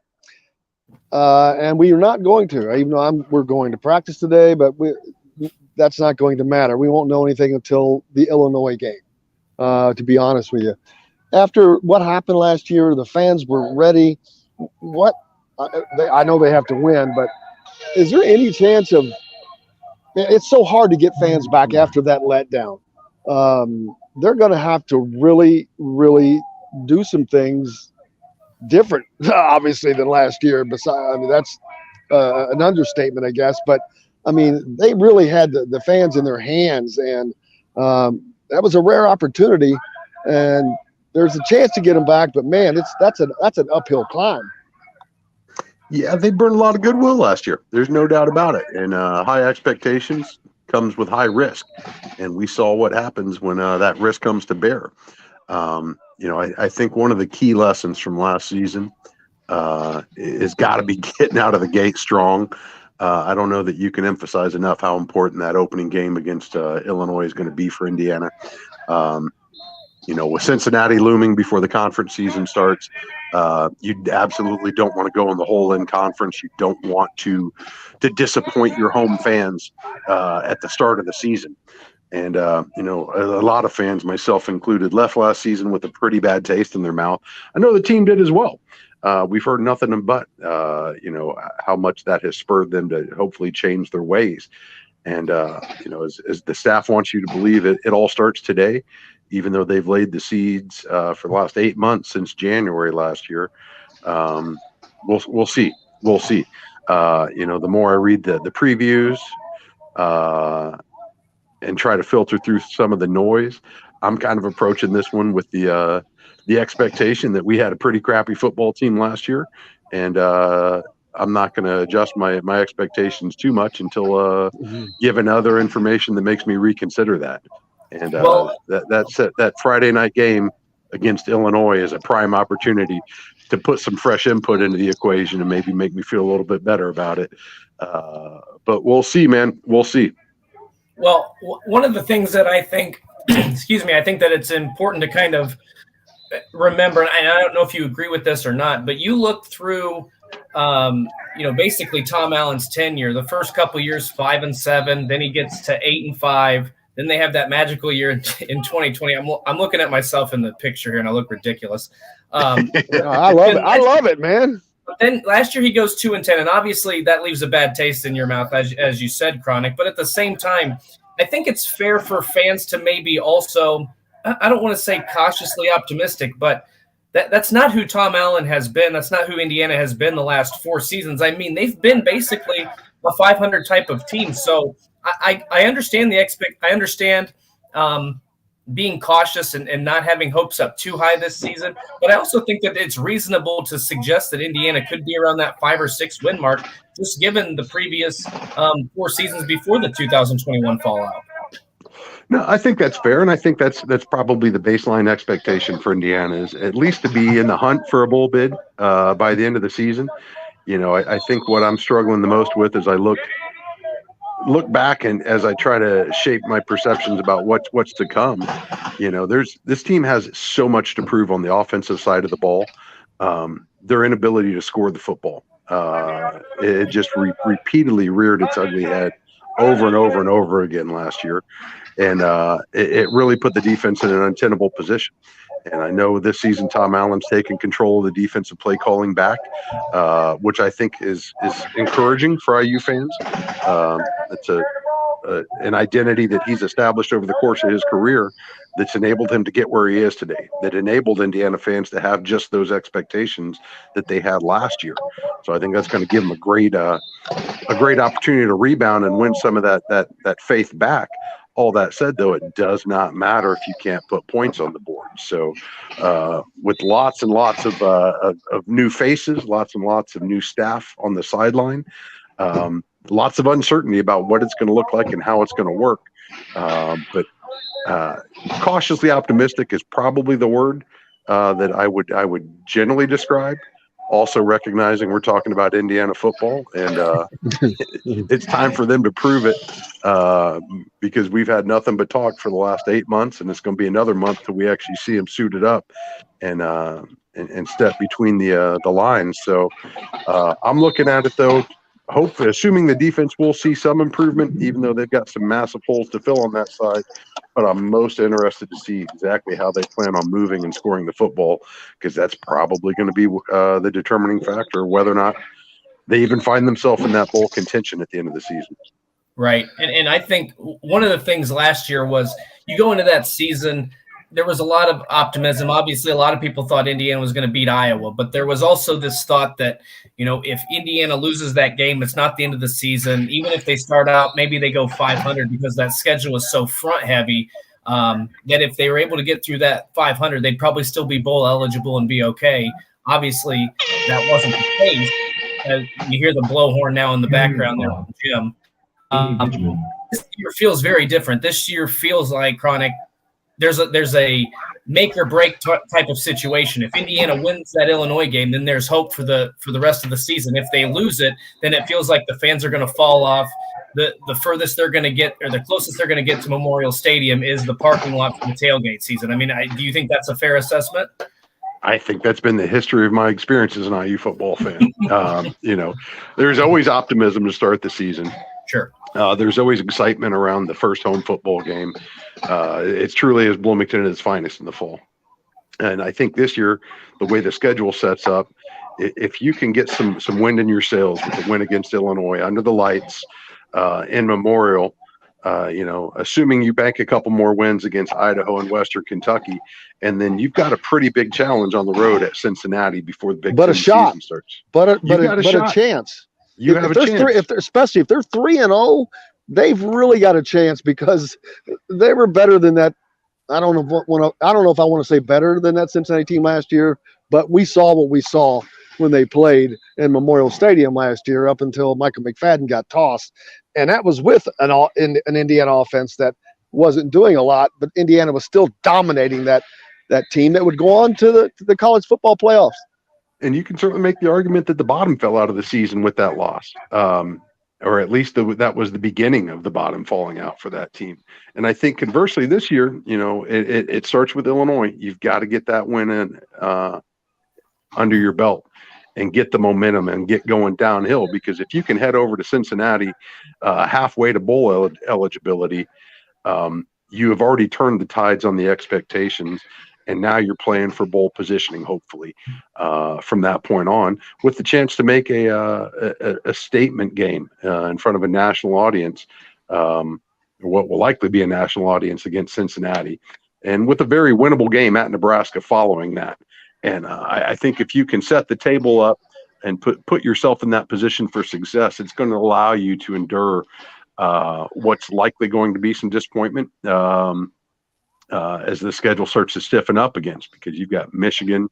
Speaker 9: And we are not going to, even though we're going to practice today, but that's not going to matter. We won't know anything until the Illinois game, to be honest with you. After what happened last year, the fans were ready. I know they have to win, but is there any chance of – it's so hard to get fans back after that letdown. They're going to have to really, really do some things different, obviously, than last year. Besides, I mean, that's an understatement, I guess. But, I mean, they really had the fans in their hands, and that was a rare opportunity. And there's a chance to get them back, but, man, that's an uphill climb.
Speaker 12: Yeah, they burned a lot of goodwill last year. There's no doubt about it. And high expectations comes with high risk. And we saw what happens when that risk comes to bear. I think one of the key lessons from last season is got to be getting out of the gate strong. I don't know that you can emphasize enough how important that opening game against Illinois is going to be for Indiana. With Cincinnati looming before the conference season starts, you absolutely don't want to go in the hole in conference. You don't want to disappoint your home fans at the start of the season. And, a lot of fans, myself included, left last season with a pretty bad taste in their mouth. I know the team did as well. We've heard nothing but, how much that has spurred them to hopefully change their ways. And, as the staff wants you to believe it all starts today, even though they've laid the seeds for the last 8 months since January last year. We'll see. We'll see. The more I read the previews and try to filter through some of the noise, I'm kind of approaching this one with the expectation that we had a pretty crappy football team last year. And I'm not going to adjust my expectations too much until given other information that makes me reconsider that. And that Friday night game against Illinois is a prime opportunity to put some fresh input into the equation and maybe make me feel a little bit better about it. But we'll see, man. We'll see.
Speaker 5: Well, one of the things that I think, I think that it's important to kind of remember, and I don't know if you agree with this or not, but you look through, basically Tom Allen's tenure, the first couple of years, 5-7, then he gets to 8-5. Then they have that magical year in 2020. I'm looking at myself in the picture here, and I look ridiculous.
Speaker 9: I love it. I love it, man.
Speaker 5: But then last year he goes 2-10, and obviously that leaves a bad taste in your mouth, as you said, Chronic. But at the same time, I think it's fair for fans to maybe also, I don't want to say cautiously optimistic, but that's not who Tom Allen has been. That's not who Indiana has been the last 4 seasons. I mean, they've been basically a 500 type of team. So I understand I understand being cautious and not having hopes up too high this season, but I also think that it's reasonable to suggest that Indiana could be around that 5 or 6 win mark, just given the previous 4 seasons before the 2021 fallout.
Speaker 12: No, I think that's fair, and I think that's probably the baseline expectation for Indiana, is at least to be in the hunt for a bowl bid by the end of the season. I think what I'm struggling the most with is I look back, and as I try to shape my perceptions about what's to come, this team has so much to prove on the offensive side of the ball. Their inability to score the football, it just repeatedly reared its ugly head over and over and over again last year, and it really put the defense in an untenable position. And I know this season Tom Allen's taken control of the defensive play calling back, which I think is encouraging for IU fans. It's an identity that he's established over the course of his career that's enabled him to get where he is today, that enabled Indiana fans to have just those expectations that they had last year. So I think that's going to give him a great opportunity to rebound and win some of that faith back. All that said, though, it does not matter if you can't put points on the board. So with lots and lots of new faces, lots and lots of new staff on the sideline, lots of uncertainty about what it's going to look like and how it's going to work. But cautiously optimistic is probably the word that I would generally describe. also recognizing we're talking about Indiana football, and it's time for them to prove it, because we've had nothing but talk for the last 8 months, and it's going to be another month till we actually see them suited up and step between the lines. So I'm looking at it, though, hopefully, assuming the defense will see some improvement, even though they've got some massive holes to fill on that side. But I'm most interested to see exactly how they plan on moving and scoring the football, because that's probably going to be the determining factor, whether or not they even find themselves in that bowl contention at the end of the season.
Speaker 5: Right. And I think one of the things last year was you go into that season, there was a lot of optimism. Obviously, a lot of people thought Indiana was going to beat Iowa, but there was also this thought that, if Indiana loses that game, it's not the end of the season. Even if they start out, maybe they go 500 because that schedule is so front heavy that if they were able to get through that 500, they'd probably still be bowl eligible and be okay. Obviously, that wasn't the case. You hear the blowhorn now in the background there from Jim. This year feels very different. This year feels like, Chronic, there's a make or break type of situation. If Indiana wins that Illinois game, then there's hope for the rest of the season. If they lose it, then it feels like the fans are going to fall off. The furthest they're going to get, or the closest they're going to get to Memorial Stadium, is the parking lot for the tailgate season. I mean, do you think that's a fair assessment?
Speaker 12: I think that's been the history of my experience as an IU football fan. There's always optimism to start the season.
Speaker 5: Sure.
Speaker 12: There's always excitement around the first home football game. It's truly is Bloomington at its finest in the fall. And I think this year, the way the schedule sets up, if you can get some wind in your sails with the win against Illinois under the lights in Memorial, assuming you bank a couple more wins against Idaho and Western Kentucky, and then you've got a pretty big challenge on the road at Cincinnati before the Big Ten season starts.
Speaker 9: But a chance.
Speaker 12: You have a chance.
Speaker 9: Especially if they're 3-0, they've really got a chance, because they were better than that. I don't know if I want to say better than that Cincinnati team last year, but we saw what we saw when they played in Memorial Stadium last year, up until Michael McFadden got tossed, and that was with an Indiana offense that wasn't doing a lot, but Indiana was still dominating that team that would go on to the college football playoffs.
Speaker 12: And you can certainly make the argument that the bottom fell out of the season with that loss, or at least that was the beginning of the bottom falling out for that team. And I think conversely this year, it starts with Illinois. You've got to get that win in under your belt and get the momentum and get going downhill, because if you can head over to Cincinnati halfway to bowl eligibility, you have already turned the tides on the expectations. And now you're playing for bowl positioning, hopefully, from that point on, with the chance to make a statement game in front of a national audience, what will likely be a national audience against Cincinnati, and with a very winnable game at Nebraska following that. And I think if you can set the table up and put yourself in that position for success, it's going to allow you to endure what's likely going to be some disappointment as the schedule starts to stiffen up against, because you've got Michigan,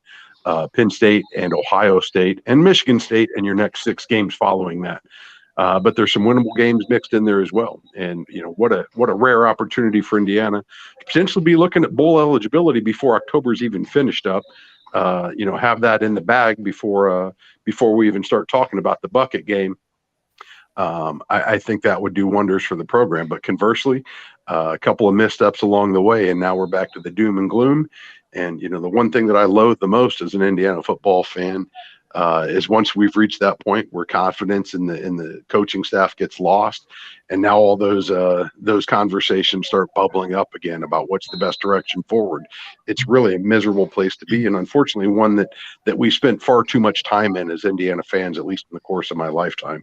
Speaker 12: Penn State, and Ohio State, and Michigan State in your next 6 games following that. But there's some winnable games mixed in there as well. And what a rare opportunity for Indiana to potentially be looking at bowl eligibility before October's even finished up. Have that in the bag before we even start talking about the bucket game. I think that would do wonders for the program. But conversely, a couple of missteps along the way, and now we're back to the doom and gloom. And the one thing that I loathe the most as an Indiana football fan is once we've reached that point where confidence in the coaching staff gets lost, and now all those conversations start bubbling up again about what's the best direction forward. It's really a miserable place to be, and unfortunately one that we spent far too much time in as Indiana fans, at least in the course of my lifetime.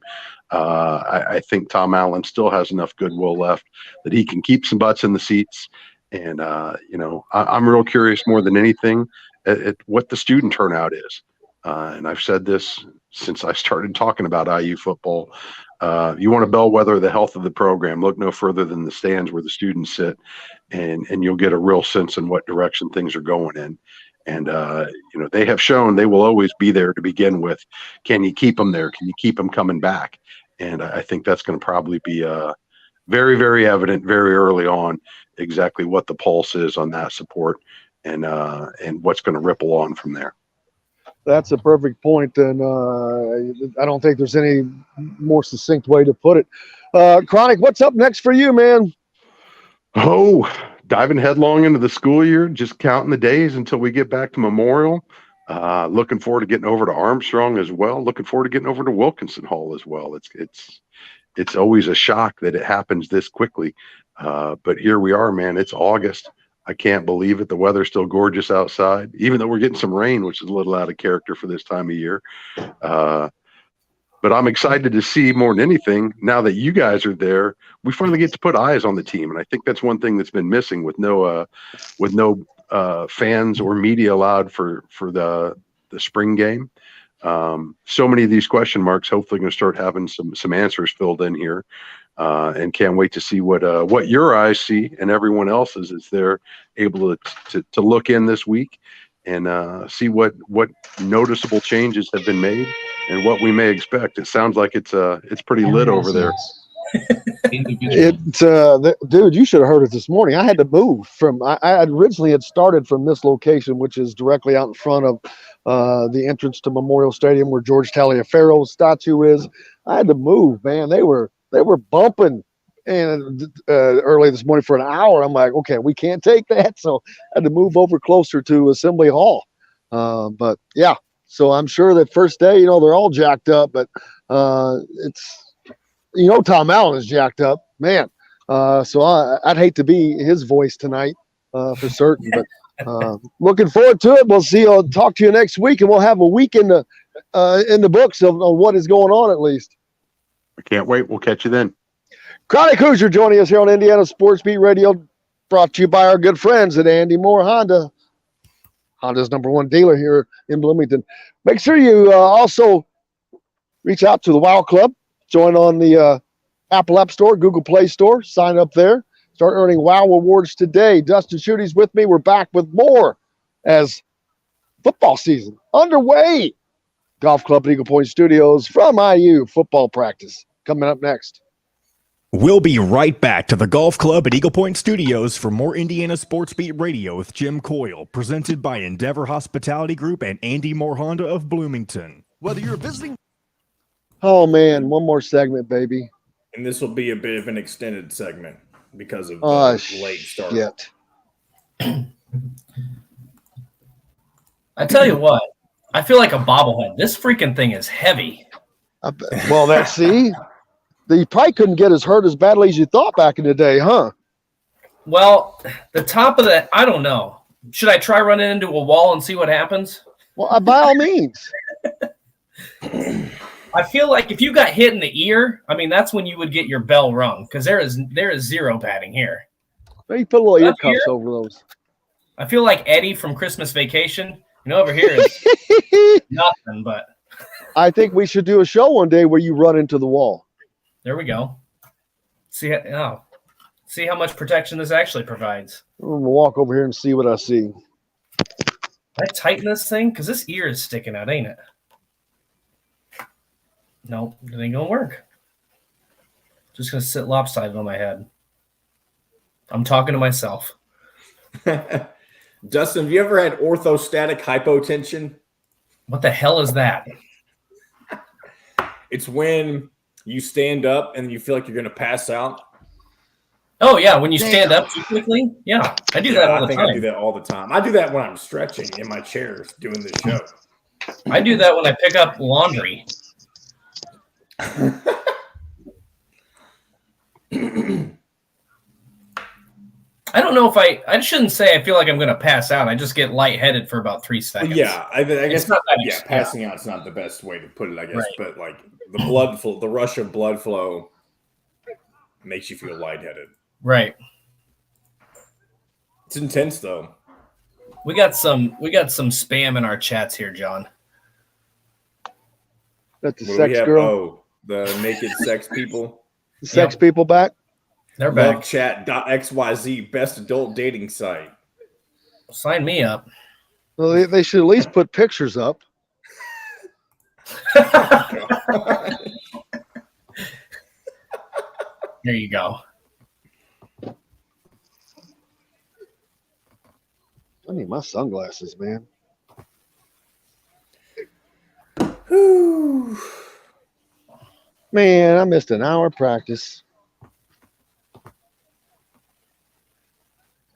Speaker 12: I think Tom Allen still has enough goodwill left that he can keep some butts in the seats. And I'm real curious more than anything at what the student turnout is. And I've said this since I started talking about IU football. You want to bellwether the health of the program, look no further than the stands where the students sit, and you'll get a real sense in what direction things are going in. And, they have shown they will always be there to begin with. Can you keep them there? Can you keep them coming back? And I think that's going to probably be very, very evident very early on exactly what the pulse is on that support and what's going to ripple on from there.
Speaker 9: That's a perfect point, and I don't think there's any more succinct way to put it. Chronic, what's up next for you, man?
Speaker 12: Oh, diving headlong into the school year, just counting the days until we get back to Memorial. Looking forward to getting over to Armstrong as well. Looking forward to getting over to Wilkinson Hall as well. It's always a shock that it happens this quickly, but here we are, man. It's August. I can't believe it. The weather's still gorgeous outside, even though we're getting some rain, which is a little out of character for this time of year. But I'm excited to see more than anything. Now that you guys are there, we finally get to put eyes on the team, and I think that's one thing that's been missing with no fans or media allowed for the spring game. So many of these question marks hopefully going to start having some answers filled in here, and can't wait to see what your eyes see and everyone else's as they're able to look in this week and see what noticeable changes have been made and what we may expect. It sounds like it's pretty lit over there.
Speaker 9: Dude, you should have heard it this morning. I had to move from. I originally had started from this location, which is directly out in front of the entrance to Memorial Stadium, where George Taliaferro's statue is. I had to move, man. They were bumping, and early this morning for an hour. I'm like, okay, we can't take that, so I had to move over closer to Assembly Hall. But yeah, so I'm sure that first day, they're all jacked up, but it's. Tom Allen is jacked up, man. So I'd hate to be his voice tonight for certain. But looking forward to it. We'll see. I'll talk to you next week, and we'll have a week in the books of what is going on at least.
Speaker 12: I can't wait. We'll catch you then.
Speaker 9: Chronic Hoosier joining us here on Indiana Sports Beat Radio, brought to you by our good friends at Andy Moore Honda. Honda's #1 dealer here in Bloomington. Make sure you also reach out to the WOW Club. Join on the Apple App Store, Google Play Store. Sign up there. Start earning WOW awards today. Dustin Schutte's with me. We're back with more as football season underway. Golf Club at Eagle Point Studios from IU football practice. Coming up next.
Speaker 1: We'll be right back to the Golf Club at Eagle Point Studios for more Indiana Sports Beat Radio with Jim Coyle, presented by Endeavor Hospitality Group and Andy Moore Honda of Bloomington.
Speaker 7: Whether you're visiting.
Speaker 9: Oh, man, one more segment, baby.
Speaker 6: And this will be a bit of an extended segment because of the late start.
Speaker 5: I tell you what, I feel like a bobblehead. This freaking thing is heavy.
Speaker 9: Well, see, you probably couldn't get as hurt as badly as you thought back in the day, huh?
Speaker 5: Well, the top of the, I don't know. Should I try running into a wall and see what happens?
Speaker 9: Well, by all means.
Speaker 5: I feel like if you got hit in the ear, that's when you would get your bell rung, because there is zero padding here.
Speaker 9: You put a little ear cuffs over those.
Speaker 5: I feel like Eddie from Christmas Vacation. Over here is nothing, but
Speaker 9: I think we should do a show one day where you run into the wall.
Speaker 5: There we go. See how much protection this actually provides.
Speaker 9: We'll walk over here and see what I see.
Speaker 5: Can I tighten this thing? Because this ear is sticking out, ain't it? Nope, it ain't gonna work. Just gonna sit lopsided on my head. I'm talking to myself.
Speaker 6: Dustin, have you ever had orthostatic hypotension?
Speaker 5: What the hell is that?
Speaker 6: It's when you stand up and you feel like you're gonna pass out.
Speaker 5: Oh yeah, when you stand up too quickly. Yeah, I do that all the time.
Speaker 6: I do that all the time. I do that when I'm stretching in my chair doing this show.
Speaker 5: I do that when I pick up laundry. I don't know if I shouldn't say I feel like I'm going to pass out. I just get lightheaded for about 3 seconds.
Speaker 6: Yeah, I guess
Speaker 5: not that.
Speaker 6: Yeah, passing out is not the best way to put it, I guess. Right. But like the blood flow, the rush of blood flow makes you feel lightheaded.
Speaker 5: Right.
Speaker 6: It's intense though.
Speaker 5: We got some spam in our chats here, John.
Speaker 9: That's the sex girl.
Speaker 6: Oh, the naked sex people.
Speaker 9: The sex people back.
Speaker 5: They're back.
Speaker 6: Chat.xyz, best adult dating site.
Speaker 5: Sign me up.
Speaker 9: Well, they should at least put pictures up.
Speaker 5: There you go.
Speaker 9: I need my sunglasses, man. Man, I missed an hour of practice.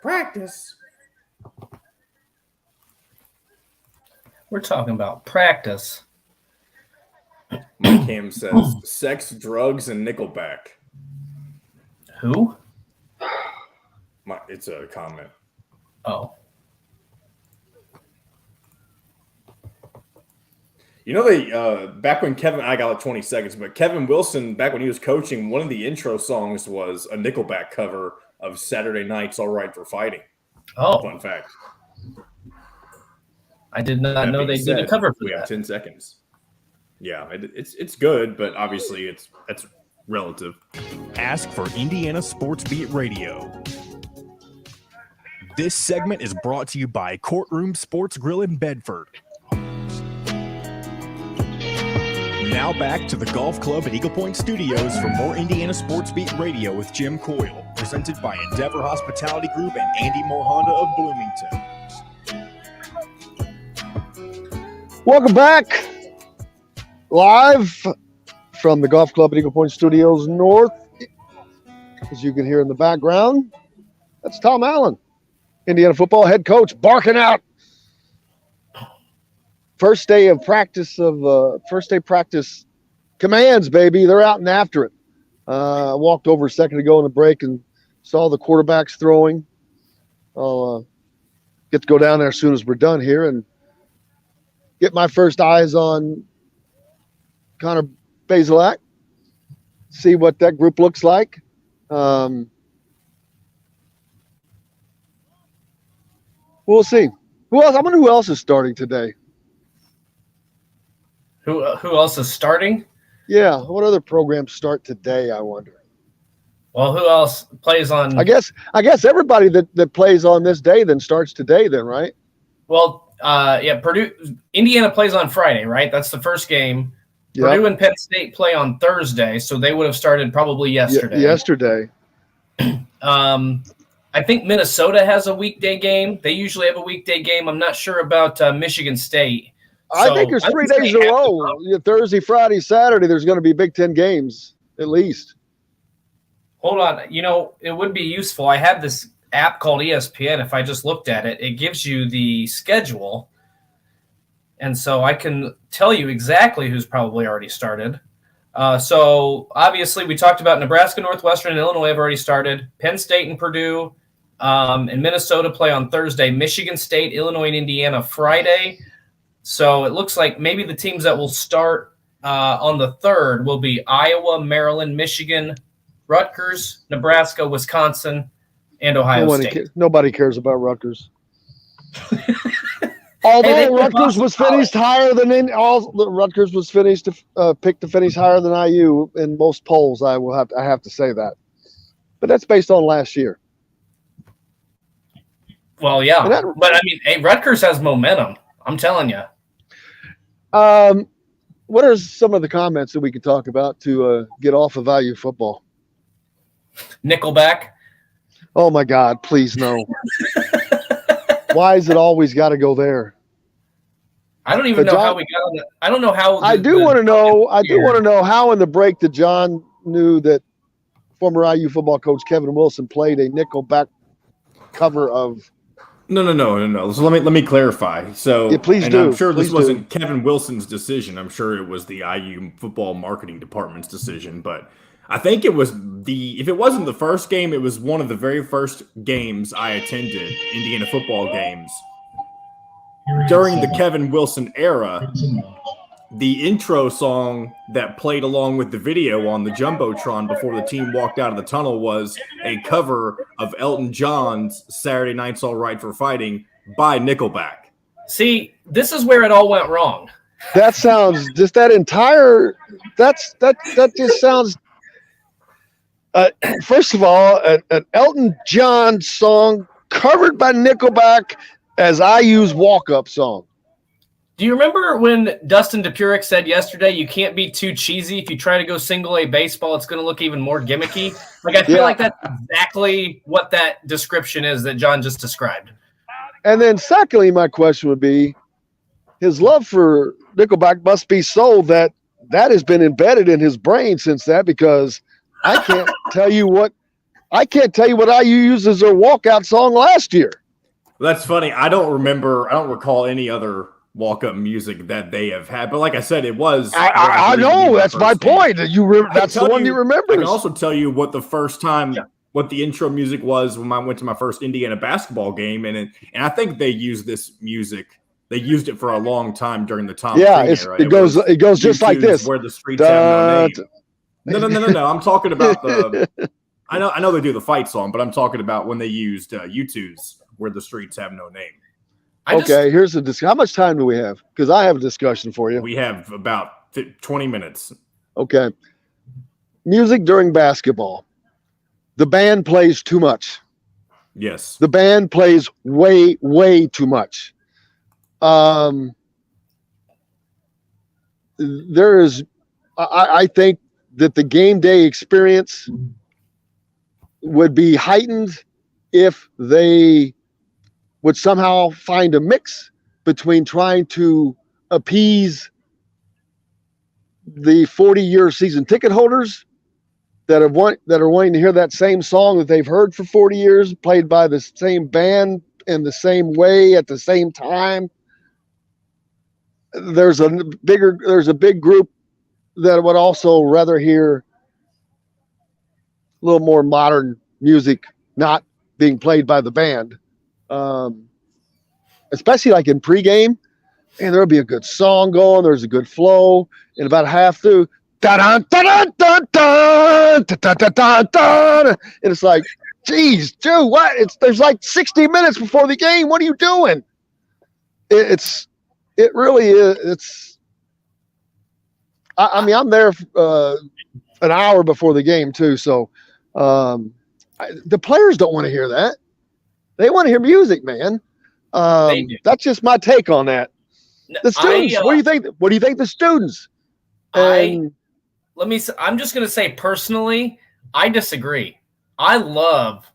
Speaker 6: Practice.
Speaker 5: We're talking about practice.
Speaker 6: Mike Cam says sex, drugs, and Nickelback.
Speaker 5: Who?
Speaker 6: It's a comment.
Speaker 5: Oh.
Speaker 6: You know, they back when I got like 20 seconds, but Kevin Wilson, back when he was coaching, one of the intro songs was a Nickelback cover of Saturday Night's All Right for Fighting.
Speaker 5: Oh.
Speaker 6: Fun fact.
Speaker 5: I did not know they did a cover for
Speaker 6: we
Speaker 5: that.
Speaker 6: have 10 seconds. Yeah, it's good, but obviously that's relative.
Speaker 1: Ask for Indiana Sports Beat Radio. This segment is brought to you by Courtroom Sports Grill in Bedford. Now back to the golf club at Eagle Point Studios for more Indiana Sports Beat Radio with Jim Coyle, presented by Endeavor Hospitality Group and Andy Moore Honda of Bloomington.
Speaker 9: Welcome back. Live from the golf club at Eagle Point Studios North. As you can hear in the background, that's Tom Allen, Indiana football head coach, barking out. First day practice commands, baby. They're out and after it. I walked over a second ago in the break and saw the quarterbacks throwing. I'll get to go down there as soon as we're done here and get my first eyes on Connor Bazelak, see what that group looks like. We'll see. Who else? I wonder who else is starting today.
Speaker 5: Who else is starting?
Speaker 9: Yeah, what other programs start today, I wonder?
Speaker 5: Well, who else plays on?
Speaker 9: I guess everybody that plays on this day then starts today then, right?
Speaker 5: Well, Indiana plays on Friday, right? That's the first game.
Speaker 9: Yep.
Speaker 5: Purdue and Penn State play on Thursday, so they would have started probably yesterday.
Speaker 9: Yesterday.
Speaker 5: I think Minnesota has a weekday game. They usually have a weekday game. I'm not sure about Michigan State.
Speaker 9: I think there's 3 days in a row. Thursday, Friday, Saturday, there's going to be Big Ten games, at least.
Speaker 5: Hold on. It would be useful. I have this app called ESPN. If I just looked at it, it gives you the schedule. And so I can tell you exactly who's probably already started. So obviously we talked about Nebraska, Northwestern, and Illinois have already started. Penn State and Purdue and Minnesota play on Thursday. Michigan State, Illinois, and Indiana Friday. So it looks like maybe the teams that will start on the 3rd will be Iowa, Maryland, Michigan, Rutgers, Nebraska, Wisconsin, and Ohio State.
Speaker 9: Nobody cares about Rutgers. Although Rutgers was finished higher than Rutgers was finished picked to finish higher than IU in most polls. I have to say that, but that's based on last year.
Speaker 5: Well, yeah, but I mean, Rutgers has momentum. I'm telling you.
Speaker 9: What are some of the comments that we could talk about to get off of IU football?
Speaker 5: Nickelback.
Speaker 9: Oh my God! Please no. Why is it always got to go there?
Speaker 5: I don't even know how we got on that. I don't know how.
Speaker 9: I do want to know. I do want to know how in the break did John knew that former IU football coach Kevin Wilson played a Nickelback cover of.
Speaker 6: No. So let me clarify. So
Speaker 9: yeah, please do.
Speaker 6: I'm sure this wasn't Kevin Wilson's decision. I'm sure it was the IU football marketing department's decision. But I think it was if it wasn't the first game, it was one of the very first games I attended, Indiana football games. During the Kevin Wilson era, the intro song that played along with the video on the Jumbotron before the team walked out of the tunnel was a cover of Elton John's Saturday Night's All Right for Fighting by Nickelback.
Speaker 5: See, this is where it all went wrong.
Speaker 9: That sounds just that just sounds first of all, an Elton John song covered by Nickelback as IU's walk-up song.
Speaker 5: Do you remember when Dustin DeCourcy said yesterday, you can't be too cheesy. If you try to go single A baseball, it's going to look even more gimmicky? Like, I feel like that's exactly what that description is that John just described.
Speaker 9: And then secondly, my question would be his love for Nickelback must be so that has been embedded in his brain since that, because I can't tell you what I used as their walkout song last year.
Speaker 6: That's funny. I don't recall any other walk-up music that they have had. But like I said, it was.
Speaker 9: I know. That's my point. That's the one you remember.
Speaker 6: I can also tell you what the first time, what the intro music was when I went to my first Indiana basketball game. And I think they used this music. They used it for a long time during the Tom Green era. It goes just like this. Where the streets have no name. No. I'm talking about the. I know they do the fight song, but I'm talking about when they used U2's Where the Streets Have No Name.
Speaker 9: Here's the discussion. How much time do we have? Because I have a discussion for you.
Speaker 6: We have about 20 minutes.
Speaker 9: Okay. Music during basketball. The band plays too much.
Speaker 6: Yes.
Speaker 9: The band plays way, way too much. I think that the game day experience would be heightened if they would somehow find a mix between trying to appease the 40-year season ticket holders that are wanting to hear that same song that they've heard for 40 years, played by the same band in the same way at the same time. There's a big group that would also rather hear a little more modern music not being played by the band. Especially like in pregame, and there'll be a good song going. There's a good flow, and about half through, and it's like, geez, Joe, what? There's like 60 minutes before the game. What are you doing? It really is. I mean, I'm there an hour before the game too, so the players don't want to hear that. They want to hear music, man. That's just my take on that. The students, what do you think? What do you think the students?
Speaker 5: I'm just going to say personally, I disagree. I love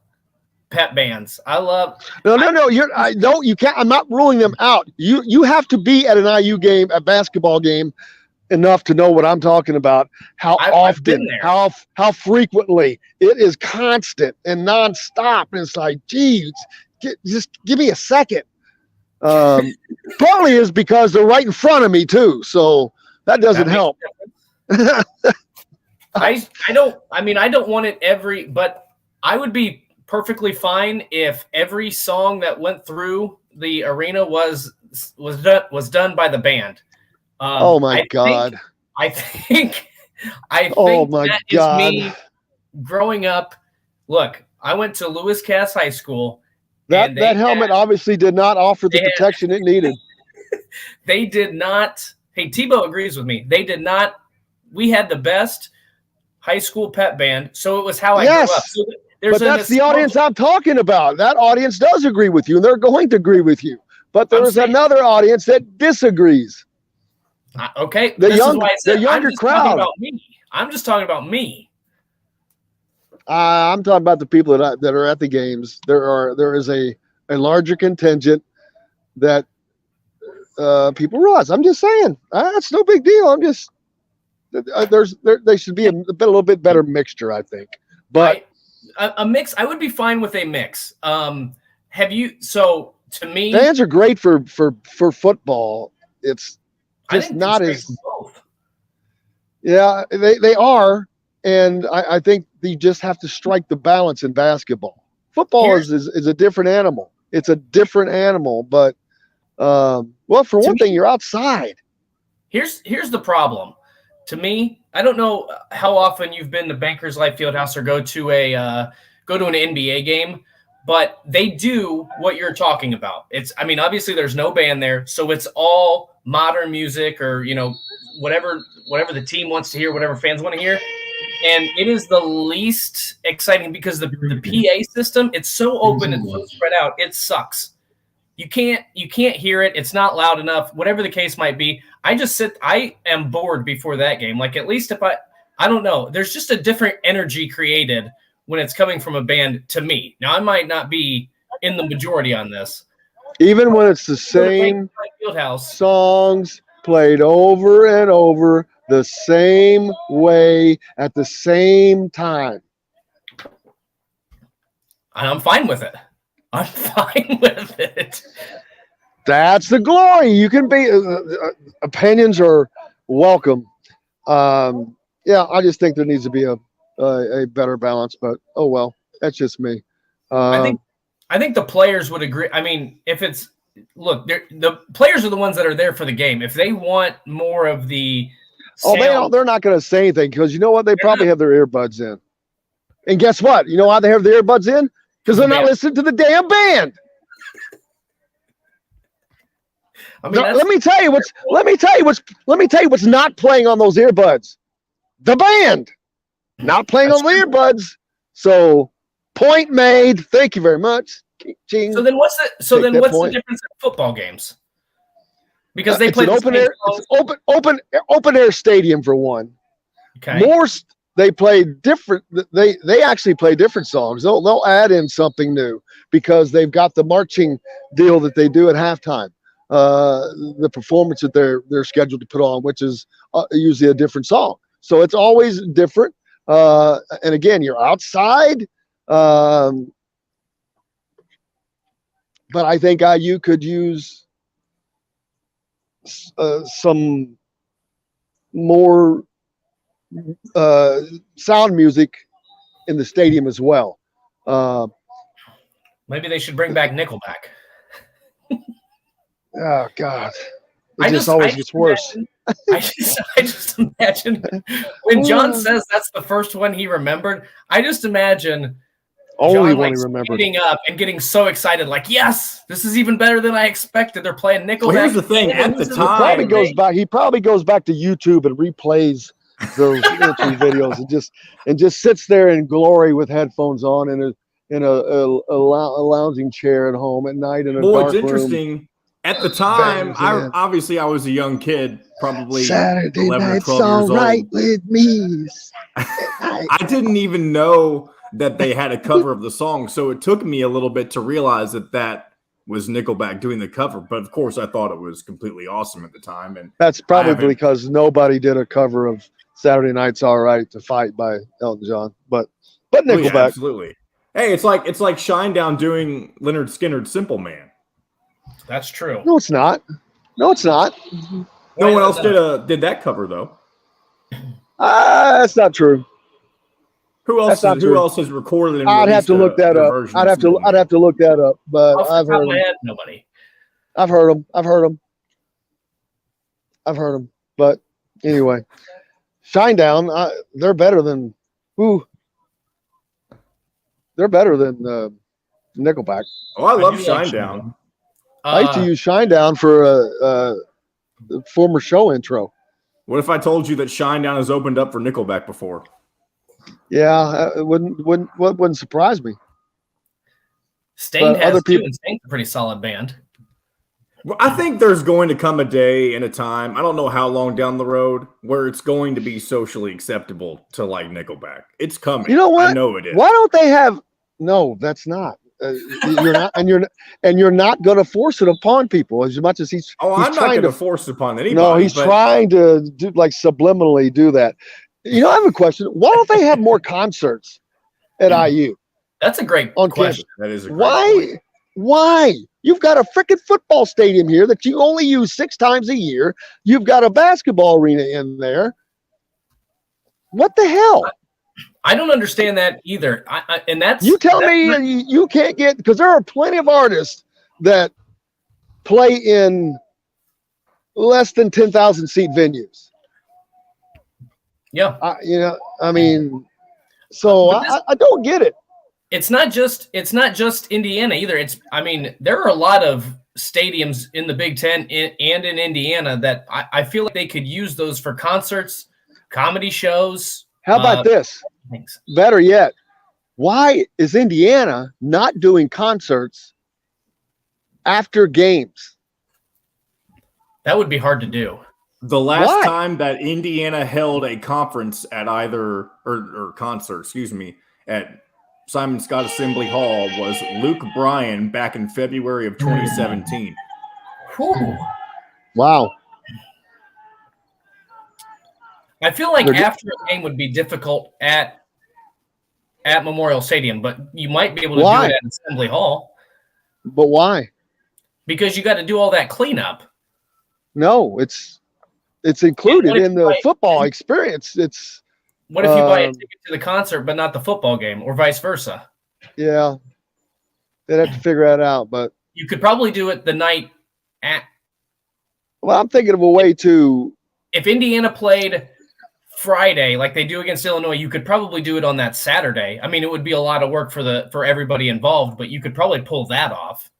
Speaker 5: pep bands. No. You can't. I'm not ruling them out. You have to be at an IU game, a basketball game, enough to know what I'm talking about. How often, how frequently. It is constant and nonstop. And it's like, geez, just give me a second. Partly is because they're right in front of me too, so that doesn't help. I don't want it but I would be perfectly fine if every song that went through the arena was done by the band.
Speaker 9: Oh my God.
Speaker 5: I think
Speaker 9: oh my
Speaker 5: that
Speaker 9: God.
Speaker 5: is me growing up. Look, I went to Lewis Cass High School.
Speaker 9: That helmet obviously did not offer the protection it needed.
Speaker 5: They did not. Hey, Tebow agrees with me. They did not. We had the best high school pep band, so it was how I grew up. So
Speaker 9: but that's the audience I'm talking about. That audience does agree with you, and they're going to agree with you. But there is another audience that disagrees.
Speaker 5: Okay,
Speaker 9: the younger crowd.
Speaker 5: I'm just talking about me.
Speaker 9: I'm talking about the people that are at the games. There is a larger contingent that people realize. I'm just saying, it's no big deal. I'm just there should be a little bit better mixture, I think. But
Speaker 5: a mix, I would be fine with a mix. So to me,
Speaker 9: fans are great for football. It's just not as
Speaker 5: both.
Speaker 9: Yeah, they are. And I think you just have to strike the balance in basketball. Football is a different animal. It's a different animal, but for one thing, you're outside.
Speaker 5: Here's the problem. To me, I don't know how often you've been to Bankers Life Fieldhouse or go to an NBA game, but they do what you're talking about. Obviously there's no band there, so it's all modern music or whatever the team wants to hear, whatever fans want to hear. And it is the least exciting because the PA system, it's so open and so spread out. It sucks. You can't hear it. It's not loud enough, whatever the case might be. I am bored before that game. Like, at least if I don't know, there's just a different energy created when it's coming from a band to me. Now, I might not be in the majority on this.
Speaker 9: Even when it's the same songs played over and over the same way at the same time.
Speaker 5: And I'm fine with it. I'm fine with it.
Speaker 9: That's the glory. You can be opinions are welcome. Yeah, I just think there needs to be a better balance, but oh well, that's just me.
Speaker 5: I think the players would agree. I mean, if it's the players are the ones that are there for the game. If they want more of the
Speaker 9: they're not going to say anything because you know what? They probably have their earbuds in. And guess what? You know why they have their earbuds in? Because they're not listening to the damn band.
Speaker 5: I mean,
Speaker 9: let me tell you what's not playing on those earbuds. The band, not playing on the earbuds. So, point made. Thank you very much. Ching.
Speaker 5: So then, what's the difference in football games? Because they play
Speaker 9: open air stadium for one.
Speaker 5: Okay.
Speaker 9: They play different. They actually play different songs. They'll add in something new because they've got the marching deal that they do at halftime. The performance that they're scheduled to put on, which is usually a different song. So it's always different. And again, you're outside. But I think IU could use some more sound music in the stadium as well.
Speaker 5: Maybe they should bring back Nickelback.
Speaker 9: Oh God! It just always gets worse.
Speaker 5: I just imagine when John says that's the first one he remembered. I just imagine
Speaker 9: only
Speaker 5: John,
Speaker 9: one he remembered,
Speaker 5: standing up and getting so excited, like, yes, this is even better than I expected. They're playing Nickelback.
Speaker 6: Well, here's the thing: at the time,
Speaker 9: he probably goes back to YouTube and replays those YouTube videos and just sits there in glory with headphones on in a lounging chair at home at night in a dark room.
Speaker 6: It's interesting. At the time, I was a young kid, probably
Speaker 9: Saturday
Speaker 6: 11 or
Speaker 9: night's
Speaker 6: 12 years
Speaker 9: all right
Speaker 6: old.
Speaker 9: with me.
Speaker 6: I didn't even know that they had a cover of the song, so it took me a little bit to realize that was Nickelback doing the cover. But of course, I thought it was completely awesome at the time, and
Speaker 9: that's probably because nobody did a cover of "Saturday Night's All Right" to Fight by Elton John, but Nickelback,
Speaker 6: yeah, absolutely. Hey, it's like Shinedown doing Leonard Skinner's "Simple Man."
Speaker 5: That's true.
Speaker 9: No, it's not. No
Speaker 6: one else did that cover though.
Speaker 9: That's not true.
Speaker 6: Who else has recorded? And
Speaker 9: I'd have to look that up. I'd have to look that up. But I've heard them.
Speaker 5: Nobody.
Speaker 9: I've heard them. But anyway, Shinedown, they're better than They're better than Nickelback.
Speaker 6: Oh, I love Shinedown.
Speaker 9: I used to use Shinedown for a former show intro.
Speaker 6: What if I told you that Shinedown has opened up for Nickelback before?
Speaker 9: Yeah, it wouldn't surprise me.
Speaker 5: Stained has too, and Stained's a pretty solid band.
Speaker 6: Well, I think there's going to come a day and a time, I don't know how long down the road, where it's going to be socially acceptable to like Nickelback. It's coming.
Speaker 9: You know what?
Speaker 6: I know it is.
Speaker 9: Why don't they have? No, that's not. You're not, and you're not going to force it upon people as much as he's.
Speaker 6: Oh, I'm not going to force it upon anybody.
Speaker 9: No, he's trying to do subliminally do that. You know, I have a question. Why don't they have more concerts at IU?
Speaker 5: That's a great question.
Speaker 6: That is a great point.
Speaker 9: Why? You've got a freaking football stadium here that you only use 6 times a year. You've got a basketball arena in there. What the hell?
Speaker 5: I don't understand that either.
Speaker 9: You tell me you can't get, because there are plenty of artists that play in less than 10,000 seat venues.
Speaker 5: Yeah.
Speaker 9: I mean, so I don't get it.
Speaker 5: It's not just Indiana either. There are a lot of stadiums in the Big Ten and in Indiana that I feel like they could use those for concerts, comedy shows.
Speaker 9: How about this?
Speaker 5: Thanks.
Speaker 9: Better yet, why is Indiana not doing concerts after games?
Speaker 5: That would be hard to do.
Speaker 6: The last time that Indiana held a conference at or concert, at Simon Scott Assembly Hall was Luke Bryan back in February of 2017.
Speaker 5: Whew.
Speaker 9: Wow.
Speaker 5: I feel like after a game would be difficult at Memorial Stadium, but you might be able to do it at Assembly Hall.
Speaker 9: But why?
Speaker 5: Because you got to do all that cleanup.
Speaker 9: No, it's included in the football experience. It's
Speaker 5: what if you buy a ticket to the concert but not the football game, or vice versa?
Speaker 9: Yeah, they'd have to figure that out. But
Speaker 5: you could probably do it the night at.
Speaker 9: Well, I'm thinking of a way to.
Speaker 5: If Indiana played Friday like they do against Illinois, you could probably do it on that Saturday. I mean, it would be a lot of work for everybody involved, but you could probably pull that off.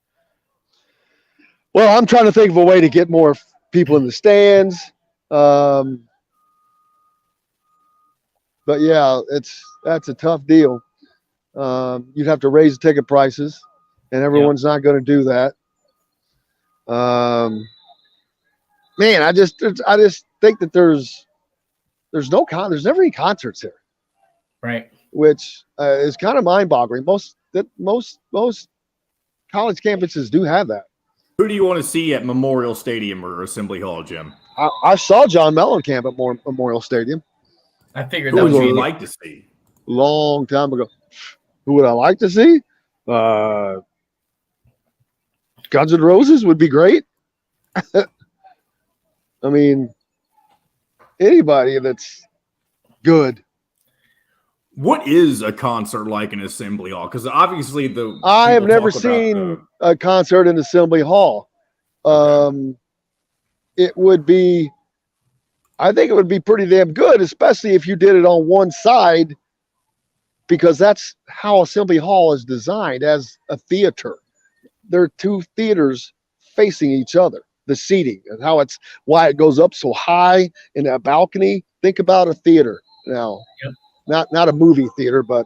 Speaker 9: Well, I'm trying to think of a way to get more people in the stands. But yeah, that's a tough deal. You'd have to raise ticket prices, and everyone's not going to do that. Man, I just think that there's never any concerts here,
Speaker 5: right?
Speaker 9: Which is kind of mind-boggling. Most college campuses do have that.
Speaker 1: Who do you want to see at Memorial Stadium or Assembly Hall, Jim?
Speaker 9: I saw John Mellencamp at Memorial Stadium.
Speaker 5: I figured
Speaker 1: Who
Speaker 5: that
Speaker 1: would
Speaker 5: was
Speaker 1: you like to see?
Speaker 9: Long time ago. Who would I like to see? Guns N' Roses would be great. I mean, anybody that's good.
Speaker 1: What is a concert like in Assembly Hall? Because obviously
Speaker 9: I have never seen a concert in Assembly Hall. It would be, I think it would be pretty damn good, especially if you did it on one side, because that's how Assembly Hall is designed, as a theater. There are two theaters facing each other. The seating and why it goes up so high in that balcony. Think about a theater now. Yep. Not a movie theater, but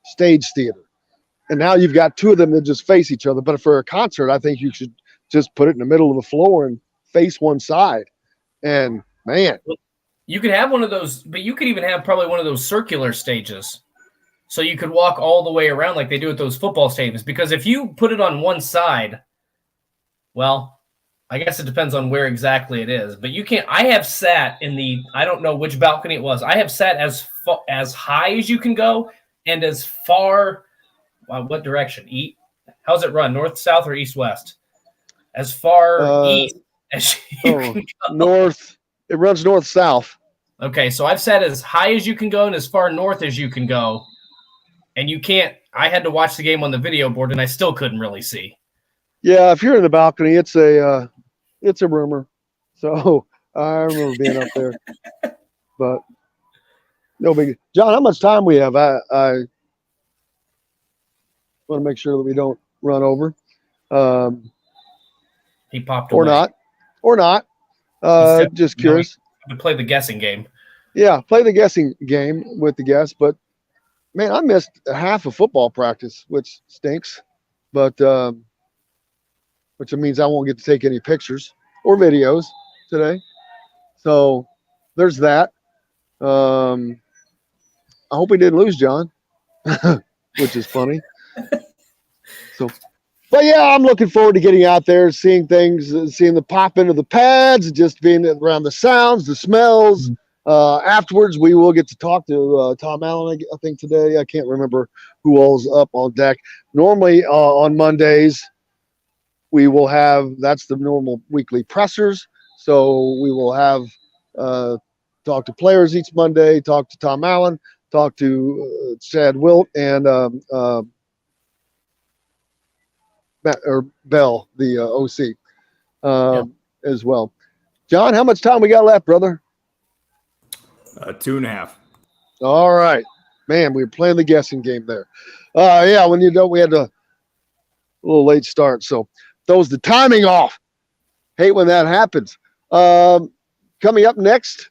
Speaker 9: stage theater. And now you've got two of them that just face each other. But for a concert, I think you should just put it in the middle of the floor and face one side. And man,
Speaker 5: you could have one of those, but you could even have probably one of those circular stages. So you could walk all the way around like they do at those football stadiums. Because if you put it on one side, well, I guess it depends on where exactly it is, but you can't. I have sat in I don't know which balcony it was. I have sat as high as you can go and as far. What direction? How's it run? North, south, or east, west? As far east as you can go.
Speaker 9: North. It runs north, south.
Speaker 5: Okay, so I've sat as high as you can go and as far north as you can go, and you can't. I had to watch the game on the video board, and I still couldn't really see.
Speaker 9: Yeah, if you're in the balcony, it's a rumor. So I remember being up there, but no big. John, how much time we have? I want to make sure that we don't run over.
Speaker 5: He popped
Speaker 9: or
Speaker 5: away.
Speaker 9: not. Just curious.
Speaker 5: To play the guessing game.
Speaker 9: Yeah, play the guessing game with the guests. But man, I missed half of football practice, which stinks. But which means I won't get to take any pictures or videos today. So there's that. I hope we didn't lose John, which is funny. But yeah, I'm looking forward to getting out there, seeing things, seeing the pop into the pads, just being around the sounds, the smells. Afterwards, we will get to talk to Tom Allen, I think, today. I can't remember who all's up on deck. Normally on Mondays, we will have, that's the normal weekly pressers. So we will have talk to players each Monday, talk to Tom Allen, talk to Chad Wilt and Bell, the OC, as well. John, how much time we got left, brother?
Speaker 1: 2.5.
Speaker 9: All right. Man, we were playing the guessing game there. Yeah, when we had a little late start, so throws the timing off. Hate when that happens. Coming up next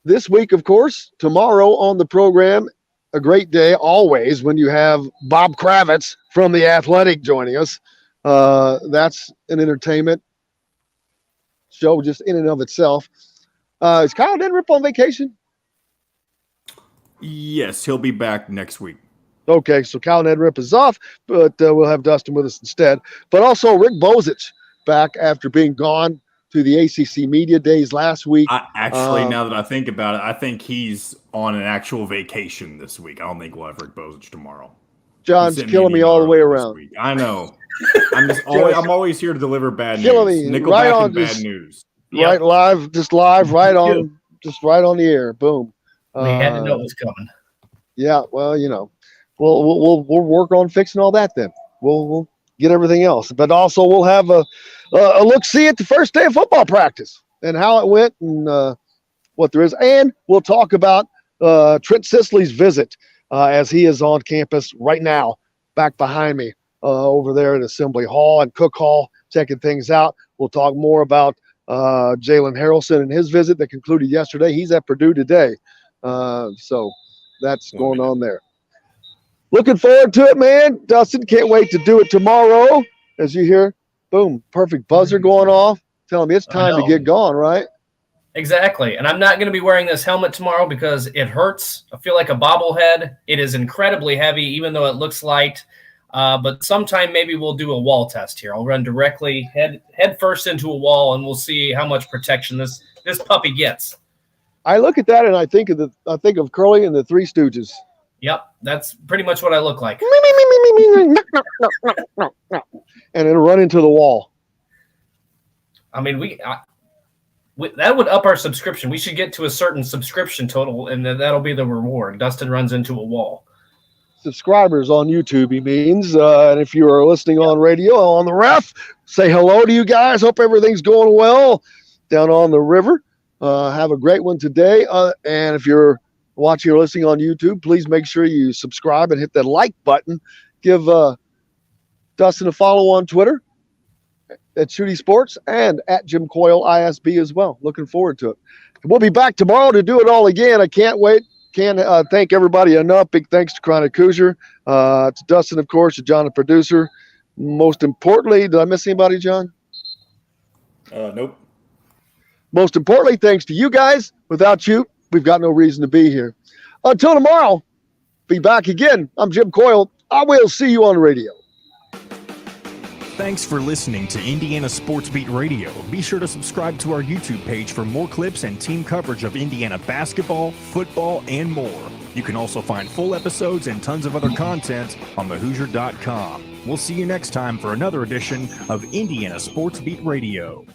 Speaker 9: this week, of course, tomorrow on the program, a great day always when you have Bob Kravitz from The Athletic joining us. That's an entertainment show just in and of itself. Is Kyle Denrip on vacation?
Speaker 1: Yes, he'll be back next week.
Speaker 9: Okay, so Kyle Nedrip is off, but we'll have Dustin with us instead. But also Rick Bozich back after being gone to the ACC Media Days last week.
Speaker 1: Now that I think about it, I think he's on an actual vacation this week. I don't think we'll have Rick Bozich tomorrow.
Speaker 9: John's killing me all the way around.
Speaker 1: I know. I'm always here to deliver bad news. Nickelback
Speaker 9: right on
Speaker 1: and bad news.
Speaker 9: Right live, just live, right on, just right on the air. Boom.
Speaker 5: We had to know it was coming.
Speaker 9: Yeah, well, we'll work on fixing all that then. We'll get everything else, but also we'll have a look-see at the first day of football practice and how it went and what there is, and we'll talk about Trent Sisley's visit as he is on campus right now, back behind me over there at Assembly Hall and Cook Hall, checking things out. We'll talk more about Jalen Harrelson and his visit that concluded yesterday. He's at Purdue today, so that's going on there. Looking forward to it, man. Dustin, can't wait to do it tomorrow. As you hear, boom, perfect buzzer going off, telling me it's time to get going, right?
Speaker 5: Exactly. And I'm not going to be wearing this helmet tomorrow because it hurts. I feel like a bobblehead. It is incredibly heavy, even though it looks light. But sometime maybe we'll do a wall test here. I'll run directly head first into a wall, and we'll see how much protection this puppy gets.
Speaker 9: I look at that and I think of Curly and the Three Stooges.
Speaker 5: Yep, that's pretty much what I look like.
Speaker 9: And then run into the wall.
Speaker 5: I mean, that would up our subscription. We should get to a certain subscription total, and then that'll be the reward. Dustin runs into a wall.
Speaker 9: Subscribers on YouTube, he means. And if you are listening on radio on the ref, say hello to you guys. Hope everything's going well down on the river. Have a great one today. And if you're watching or listening on YouTube, please make sure you subscribe and hit that like button. Give Dustin a follow on Twitter at Schutte Sports and at Jim Coyle ISB as well. Looking forward to it. We'll be back tomorrow to do it all again. I can't wait. Can't thank everybody enough. Big thanks to Chronic Hoosier, to Dustin, of course, to John, the producer. Most importantly, did I miss anybody, John?
Speaker 6: Nope.
Speaker 9: Most importantly, thanks to you guys. Without you, we've got no reason to be here. Until tomorrow, be back again. I'm Jim Coyle. I will see you on the radio.
Speaker 1: Thanks for listening to Indiana Sports Beat Radio. Be sure to subscribe to our YouTube page for more clips and team coverage of Indiana basketball, football, and more. You can also find full episodes and tons of other content on thehoosier.com. We'll see you next time for another edition of Indiana Sports Beat Radio.